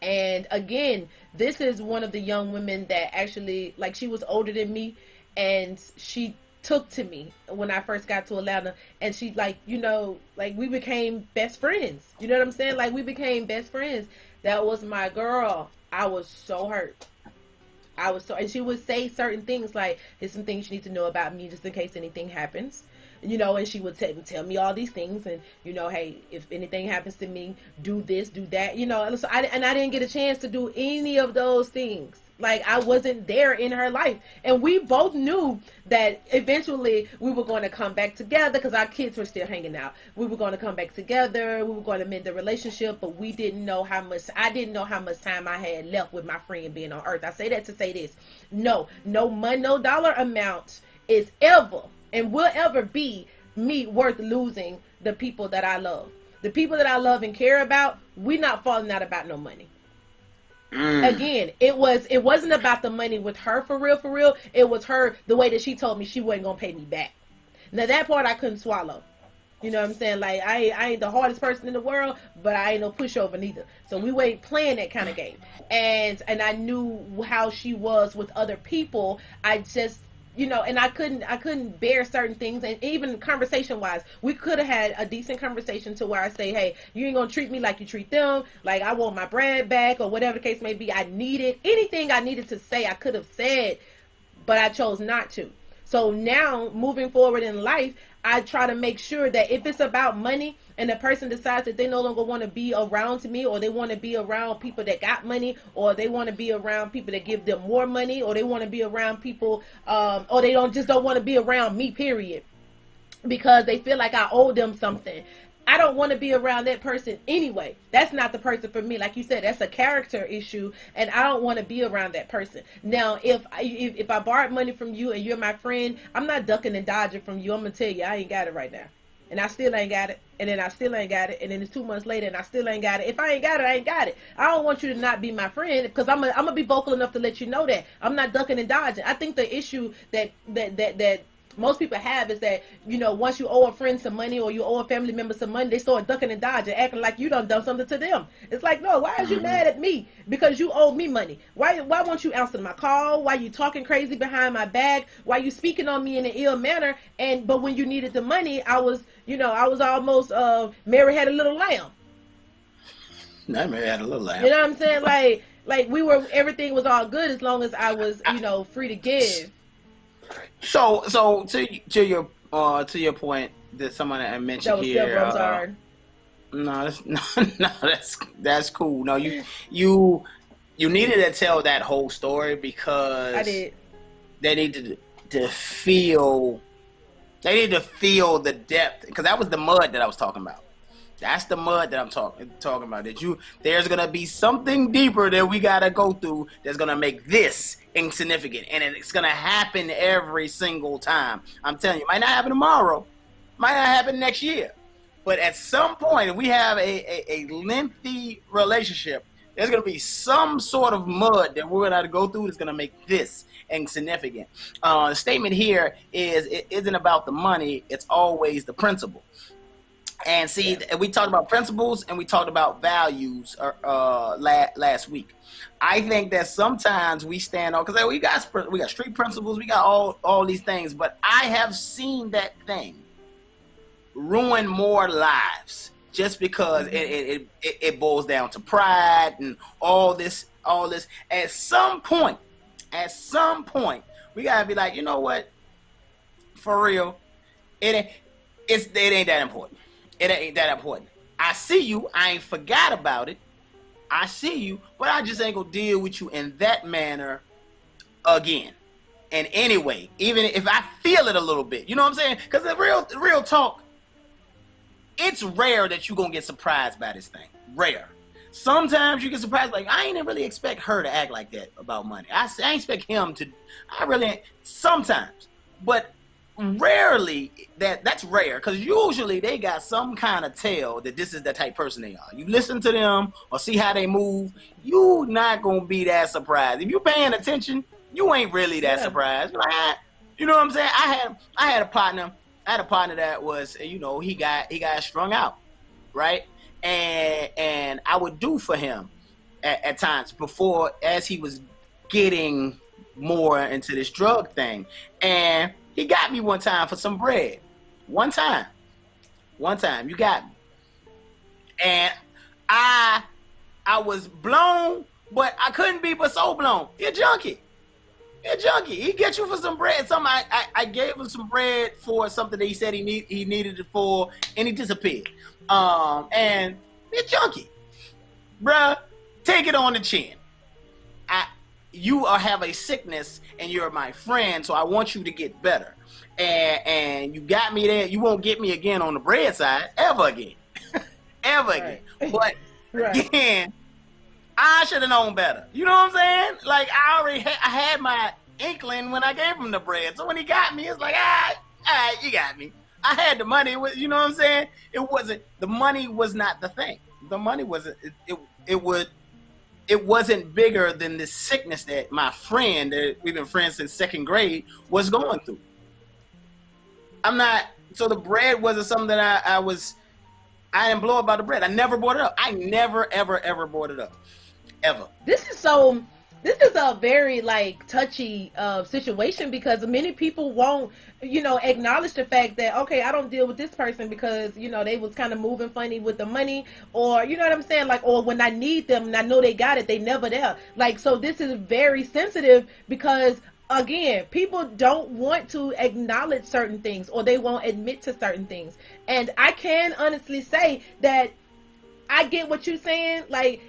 And again, this is one of the young women that actually, like, she was older than me, and she took to me when I first got to Atlanta, and she, like, you know, like, we became best friends. You know what I'm saying? Like, we became best friends. That was my girl. I was so hurt. And she would say certain things like, here's some things you need to know about me just in case anything happens. You know, and she would tell me all these things, and, you know, hey, if anything happens to me, do this, do that, you know. And so I didn't get a chance to do any of those things. Like, I wasn't there in her life. And we both knew that eventually we were going to come back together because our kids were still hanging out. We were going to come back together. We were going to mend the relationship, but I didn't know how much time I had left with my friend being on earth. I say that to say this. No money, no dollar amount is ever and will ever be me worth losing the people that I love. The people that I love and care about, we're not falling out about no money. Again, it wasn't about the money with her for real. It was her, the way that she told me she wasn't gonna pay me back. Now that part I couldn't swallow. You know what I'm saying? Like, I ain't the hardest person in the world, but I ain't no pushover neither. So we weren't playing that kind of game. And I knew how she was with other people. I just, you know, and I couldn't bear certain things. And even conversation wise, we could have had a decent conversation to where I say, hey, you ain't gonna treat me like you treat them. Like, I want my bread back, or whatever the case may be. Anything I needed to say, I could have said, but I chose not to. So now, moving forward in life, I try to make sure that if it's about money and the person decides that they no longer want to be around me, or they want to be around people that got money, or they want to be around people that give them more money, or they want to be around people, or they don't want to be around me, period, because they feel like I owe them something. I don't want to be around that person anyway. That's not the person for me. Like you said, that's a character issue, and I don't want to be around that person. Now, if I borrowed money from you and you're my friend, I'm not ducking and dodging from you. I'm going to tell you, I ain't got it right now. And I still ain't got it. And then I still ain't got it. And then it's 2 months later and I still ain't got it. If I ain't got it, I ain't got it. I don't want you to not be my friend, because I'm gonna be vocal enough to let you know that I'm not ducking and dodging. I think the issue that most people have is that, you know, once you owe a friend some money, or you owe a family member some money, they start ducking and dodging, acting like you done something to them. It's like, no, why is you mad at me? Because you owe me money. Why won't you answer my call? Why you talking crazy behind my back? Why you speaking on me in an ill manner? But when you needed the money, I was almost Mary had a little lamb. Not Mary had a little lamb. You know what I'm saying? Like everything was all good as long as I was, you know, free to give. So to your point that someone I mentioned here. I'm sorry. No, that's cool. No, you needed to tell that whole story because I did. They needed to feel. They need to feel the depth, because that was the mud that I was talking about. That's the mud that I'm talking about. There's gonna be something deeper that we gotta go through that's gonna make this insignificant, and it's gonna happen every single time. I'm telling you, it might not happen tomorrow, might not happen next year, but at some point, if we have a lengthy relationship, there's gonna be some sort of mud that we're gonna have to go through that's gonna make this insignificant. The statement here is, it isn't about the money; it's always the principle. And see, we talked about principles and we talked about values last week. I think that sometimes we stand on, because we got street principles, we got all these things, but I have seen that thing ruin more lives just because it boils down to pride and all this. At some point, we gotta be like, you know what? For real, it ain't that important. It ain't that important. I see you. I ain't forgot about it. I see you, but I just ain't gonna deal with you in that manner again. And anyway, even if I feel it a little bit, you know what I'm saying? Because the real talk, it's rare that you're gonna get surprised by this thing. Rare. Sometimes you get surprised, like, I ain't really expect her to act like that about money. I ain't expect him to. I really ain't. Sometimes. But rarely that's rare, because usually they got some kind of tell that this is the type of person they are. You listen to them or see how they move, you not gonna be that surprised. If you paying attention, you ain't really that surprised. Like, you know what I'm saying? I had a partner that was, you know, he got strung out, right? And I would do for him at times before, as he was getting more into this drug thing. And he got me one time for some bread. One time, you got me. And I was blown, but I couldn't be but so blown. You're a junkie. He get you for some bread. I gave him some bread for something that he said he needed it for, and he disappeared. And you're a junkie. Bruh, take it on the chin. You have a sickness and you're my friend, so I want you to get better. And you got me there. You won't get me again on the bread side ever again. Again. But again, I should have known better. You know what I'm saying? Like, I had my inkling when I gave him the bread. So when he got me, it's like, all right, you got me. I had the money. You know what I'm saying? The money was not the thing. The money wasn't, it wasn't bigger than the sickness that my friend, that we've been friends since second grade, was going through. So the bread wasn't something that I didn't blow up by the bread. I never brought it up. I never, ever brought it up. Ever. This is a very touchy situation, because many people won't, acknowledge the fact that, okay, I don't deal with this person because, they was kind of moving funny with the money, or, you know what I'm saying? Or when I need them and I know they got it, they never there. So this is very sensitive, because again, people don't want to acknowledge certain things, or they won't admit to certain things. And I can honestly say that I get what you're saying.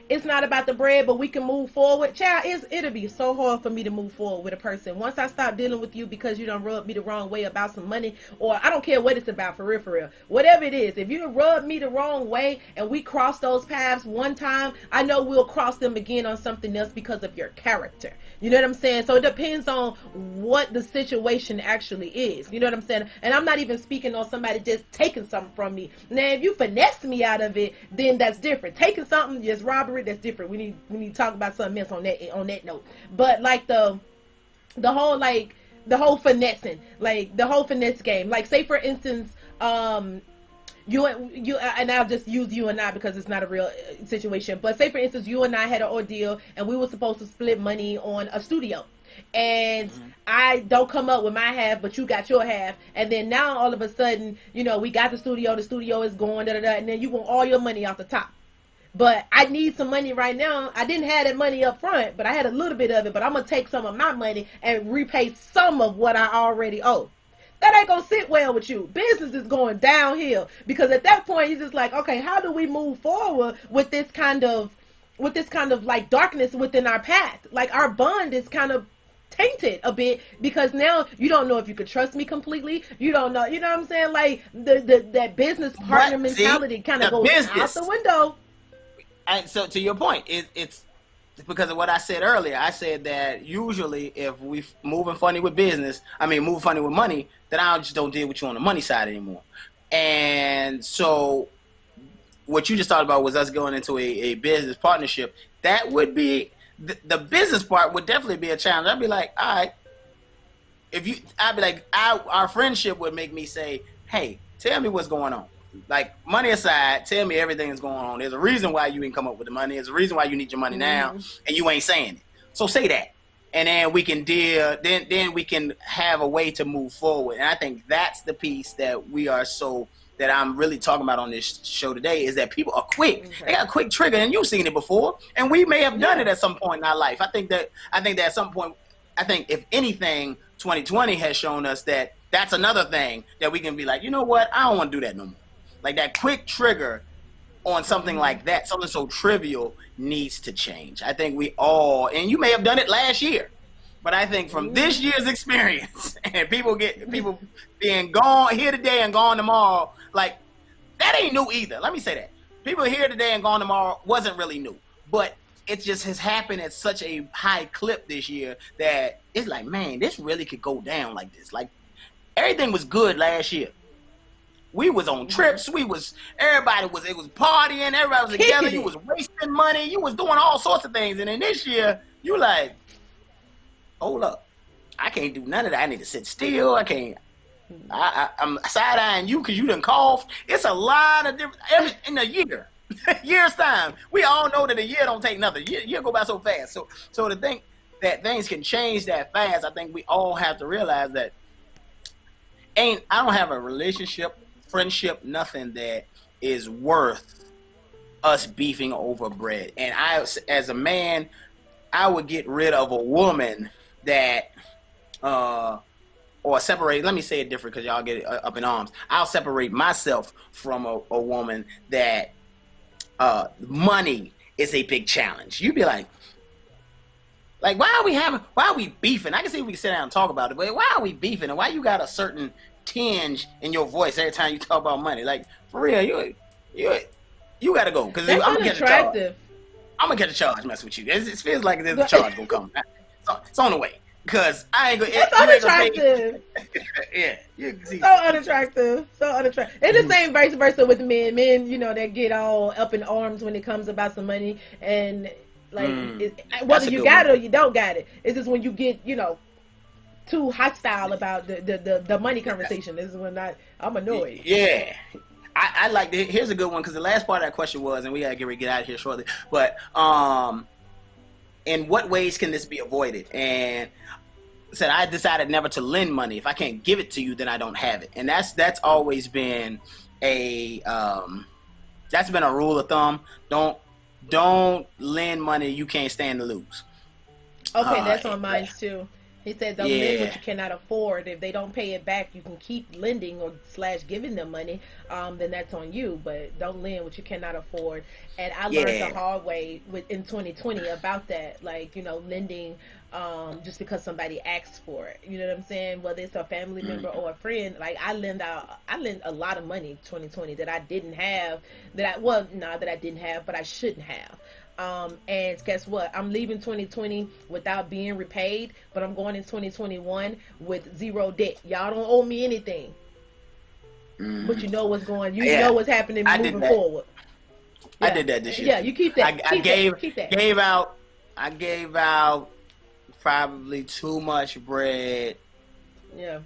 It's not about the bread, but we can move forward. Child, it'll be so hard for me to move forward with a person. Once I stop dealing with you because you done rubbed me the wrong way about some money, or I don't care what it's about, for real. Whatever it is, if you rub me the wrong way and we cross those paths one time, I know we'll cross them again on something else because of your character. You know what I'm saying? So it depends on what the situation actually is. You know what I'm saying? And I'm not even speaking on somebody just taking something from me. Now, if you finesse me out of it, then that's different. Taking something, just robbery, that's different. We need to talk about something else on that note. But the whole finessing, the whole finesse game. Say for instance, you and I'll just use you and I because it's not a real situation. But say for instance, you and I had an ordeal and we were supposed to split money on a studio. And I don't come up with my half, but you got your half. And then now all of a sudden, we got the studio is going, and then you want all your money off the top. But I need some money right now. I didn't have that money up front, but I had a little bit of it. But I'm going to take some of my money and repay some of what I already owe. That ain't going to sit well with you. Business is going downhill, because at that point, you're just like, okay, how do we move forward with this kind of darkness within our path? Our bond is kind of tainted a bit, because now you don't know if you could trust me completely. You don't know, you know what I'm saying? That business partner mentality kind of goes out the window. And so to your point, it's because of what I said earlier. I said that usually if we moving funny with moving funny with money, then I just don't deal with you on the money side anymore. And so what you just talked about was us going into a business partnership. That would be the business part would definitely be a challenge. I'd be like, all right, our friendship would make me say, hey, tell me what's going on. Money aside, tell me everything that's going on. There's a reason why you didn't come up with the money. There's a reason why you need your money now, and you ain't saying it. So say that, and then we can deal. Then we can have a way to move forward. And I think that's the piece that that I'm really talking about on this show today, is that people are quick. Okay. They got a quick trigger, and you've seen it before, and we may have done it at some point in our life. I think that at some point, if anything, 2020 has shown us that that's another thing that we can be like, you know what, I don't want to do that no more. That quick trigger on something like that, something so trivial, needs to change. I think we all, and you may have done it last year, but I think from this year's experience, and people being gone here today and gone tomorrow, that ain't new either. Let me say that. People here today and gone tomorrow wasn't really new, but it just has happened at such a high clip this year that it's like, man, this really could go down like this. everything was good last year. We was on trips. It was partying. Everybody was together. You was wasting money. You was doing all sorts of things. And then this year, you like, hold up. I can't do none of that. I need to sit still. I can't. I'm side-eyeing you because you done coughed. It's a lot of different, in a year's time. We all know that a year don't take nothing. Year go by so fast. So to think that things can change that fast, I think we all have to realize that I don't have a relationship, friendship, nothing that is worth us beefing over bread. And as a man, I would get rid of a woman that, or separate, let me say it different because y'all get up in arms. I'll separate myself from a woman that money is a big challenge. You'd be like, why are we beefing? I can see we can sit down and talk about it, but why are we beefing? And why you got a certain tinge in your voice every time you talk about money? Like, for real, you got to go. Because I'm going to catch a charge. I'm going to catch a charge mess with you. It feels like there's a charge going to come. It's on the way. Because I ain't going to... That's unattractive. Yeah. You can see so unattractive. It's the same vice versa with men. Men, they get all up in arms when it comes about some money. And... whether you got it or you don't got it, it's just when you get too hostile about the money conversation. This is when I'm annoyed. Yeah, I like that. Here's a good one because the last part of that question was, and we gotta get out of here shortly. But in what ways can this be avoided? And said I decided never to lend money. If I can't give it to you, then I don't have it. And that's always been a rule of thumb. Don't lend money you can't stand to lose. Okay, that's on mine too. He said don't lend what you cannot afford. If they don't pay it back, you can keep lending or / giving them money. Then that's on you. But don't lend what you cannot afford. And I learned the hard way in 2020 about that. Lending just because somebody asks for it. You know what I'm saying? Whether it's a family member or a friend. Like I lend a lot of money in 2020 that I didn't have. That I didn't have, but I shouldn't have. And guess what? I'm leaving 2020 without being repaid, but I'm going in 2021 with zero debt. Y'all don't owe me anything. But you know what's going. You know what's happening moving forward. I did that this year. Yeah, you keep that. I gave out probably too much bread. Yeah.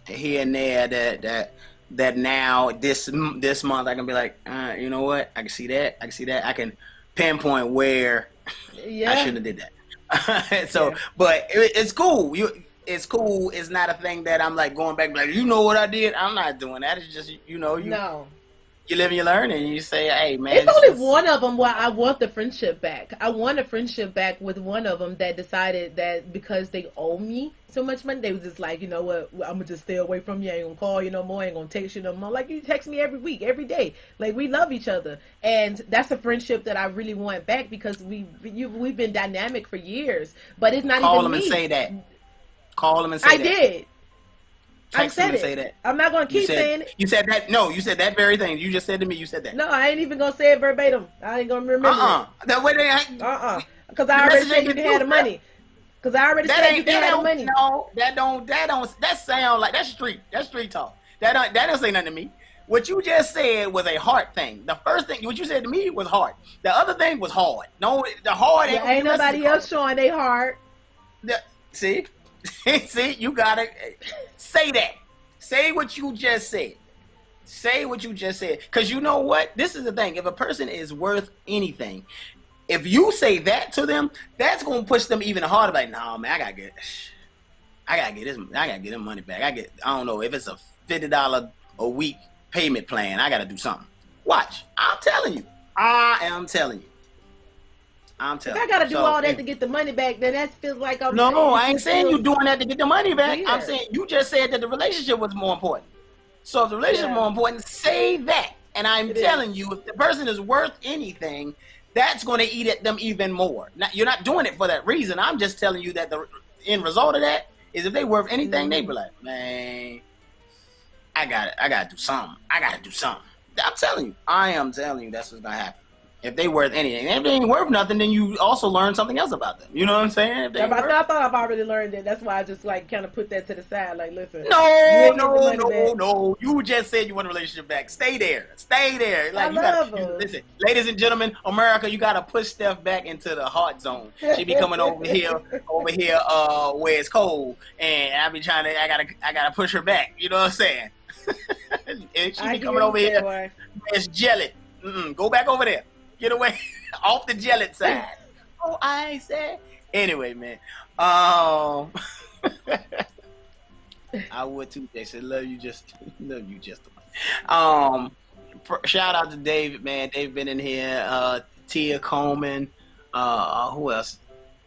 Here and there that now this month I can be like, you know what? I can see that. I can pinpoint where I shouldn't have did that. But it's cool. It's cool. It's not a thing that I'm like going back like, you know what I did? I'm not doing that. It's just No. You live and you learn, and you say, hey, man. It's only one of them where I want the friendship back. I want a friendship back with one of them that decided that because they owe me so much money, they was just like, you know what, I'm going to just stay away from you. I ain't going to call you no more. I ain't going to text you no more. Like, you text me every week, every day. Like, we love each other. And that's a friendship that I really want back because we've been dynamic for years. But it's not call even me. Call them and say that. Call them and say that. I did. Text him and say that. I'm not going to keep saying it. You said that. No, you said that very thing. You just said to me, you said that. No, I ain't even going to say it verbatim. I ain't going to remember it. That way because I already said you didn't have the money. Because I already said you didn't have the money. No, that sound like, that's street. That's street talk. That don't say nothing to me. What you just said was a hard thing. The first thing, what you said to me was hard. The other thing was hard. No, the hard ain't nobody else showing they hard. See? See, you gotta say that. Say what you just said. Say what you just said. Because you know what? This is the thing. If a person is worth anything, if you say that to them, that's gonna push them even harder. Like, nah, man, I gotta get his money back. I don't know if it's a $50 a week payment plan. I gotta do something. Watch. I'm telling you. I am telling you. If I gotta do all that to get the money back, then that feels like I'm. No, I ain't saying you doing that to get the money back. Yeah. I'm saying you just said that the relationship was more important. So if the relationship is more important, say that. And I'm telling you, if the person is worth anything, that's going to eat at them even more. Now, you're not doing it for that reason. I'm just telling you that the end result of that is if they worth anything, they be like, man, I gotta do something. I am telling you, that's what's gonna happen. if they worth anything. If they ain't worth nothing, then you also learn something else about them. You know what I'm saying? I thought I've already learned it. That's why I just like kind of put that to the side. Like, listen. No. You just said you want a relationship back. Stay there. Like, listen, ladies and gentlemen, America, you gotta push Steph back into the hot zone. She be coming over here, where it's cold, and I gotta push her back. You know what I'm saying? And she be coming over here, where it's jelly. Go back over there. Get away off the jelly side. Oh, I said. Anyway, man. I would too, Jason. Love you just. Shout out to David, man. David been in here. Tia Coleman. Who else?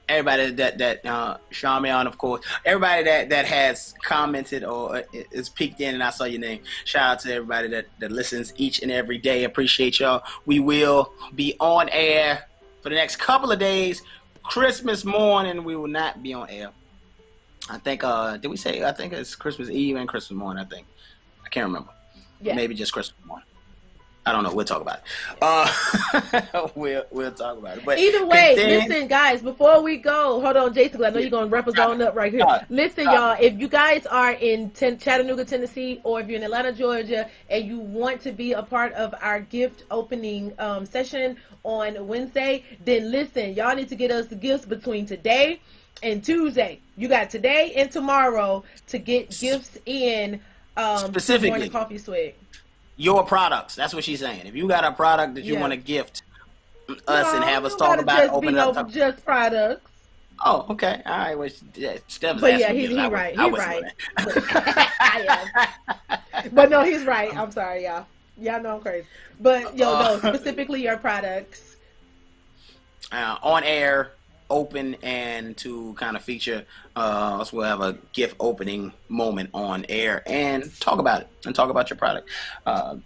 Everybody that Sean Mayon, of course. Everybody that has commented or is peeked in, and I saw your name. Shout out to everybody that listens each and every day. Appreciate y'all. We will be on air for the next couple of days. Christmas morning, we will not be on air. I think, did we say? I think it's Christmas Eve and Christmas morning. I can't remember. Yeah. Maybe just Christmas morning. I don't know. We'll talk about it. We'll talk about it. But either way, listen, guys. Before we go, hold on, Jason. I know you're gonna wrap us on up right here. Listen, y'all. If you guys are in Chattanooga, Tennessee, or if you're in Atlanta, Georgia, and you want to be a part of our gift opening session on Wednesday, then listen, y'all need to get us the gifts between today and Tuesday. You got today and tomorrow to get gifts in. Specifically, Morning Coffee Swig. Your products. That's what she's saying. If you got a product that you want to gift us and have us talk about, open it up. Just products. Oh, okay. All right. Well, Steph. But yeah, he's right. He's right. But no, he's right. I'm sorry, y'all. Y'all know I'm crazy. But no, specifically your products. On air, open, and to kind of feature us, we'll have a gift opening moment on air and talk about it and talk about your product.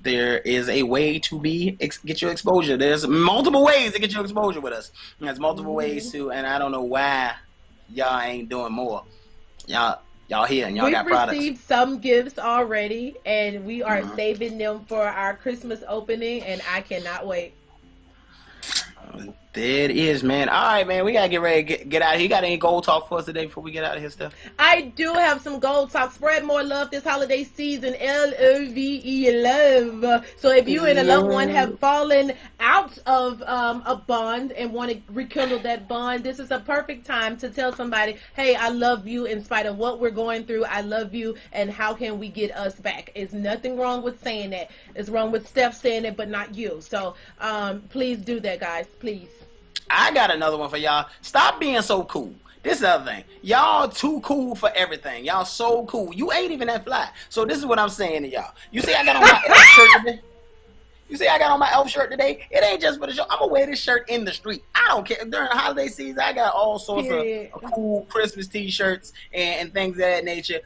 There is a way to get your exposure. There's multiple ways to get your exposure with us. And there's multiple ways to, and I don't know why y'all ain't doing more. Y'all here and y'all got products. We've received some gifts already, and we are saving them for our Christmas opening, and I cannot wait. There it is, man. All right, man. We got to get ready to get out of here. You got any gold talk for us today before we get out of here, Steph? I do have some gold talk. Spread more love this holiday season. L-O-V-E, love. So if you and a loved one have fallen out of a bond and want to rekindle that bond, this is a perfect time to tell somebody, hey, I love you in spite of what we're going through. I love you, and how can we get us back? There's nothing wrong with saying that. It's wrong with Steph saying it, but not you. So please do that, guys. Please. I got another one for y'all. Stop being so cool. This is the other thing. Y'all too cool for everything. Y'all so cool. You ain't even that fly. So this is what I'm saying to y'all. You see I got on my elf shirt today? You see I got on my elf shirt today? It ain't just for the show. I'm going to wear this shirt in the street. I don't care. During the holiday season, I got all sorts of cool Christmas t-shirts and things of that nature.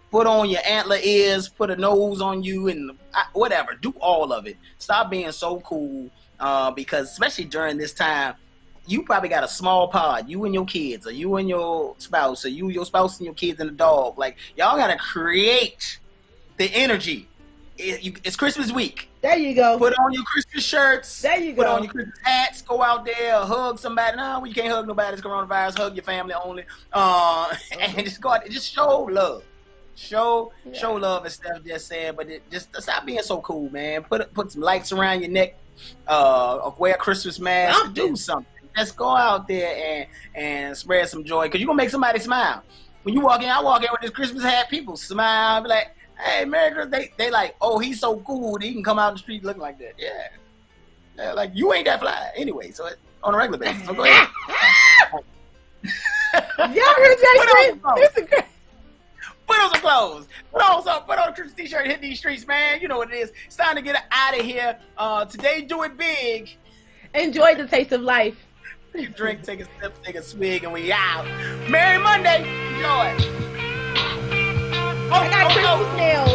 Put on your antler ears, put a nose on you, and whatever. Do all of it. Stop being so cool because especially during this time, you probably got a small pod, you and your kids, or you and your spouse, or you, your spouse and your kids and the dog. Like, y'all got to create the energy. It's Christmas week. There you go. Put on your Christmas shirts. There you go. Put on your Christmas hats. Go out there, hug somebody. No, you can't hug nobody. It's coronavirus. Hug your family only. And just go out there. Just show love. Show love, as Steph just said. But just stop being so cool, man. Put some lights around your neck. Wear a Christmas mask. Do something. Just go out there and spread some joy, because you're going to make somebody smile. When you walk in, I walk in with this Christmas hat, people smile, be like, hey, Merry Christmas. They like, oh, he's so cool that he can come out in the street looking like that. Yeah. Like, you ain't that fly anyway, so on a regular basis. So go ahead. Y'all heard that? Put on some clothes. Put on a Christmas t-shirt, hit these streets, man. You know what it is. It's time to get out of here. Today, do it big. Enjoy the taste of life. Drink, take a sip, take a swig, and we out. Merry Monday. Enjoy. I got Christmas nails.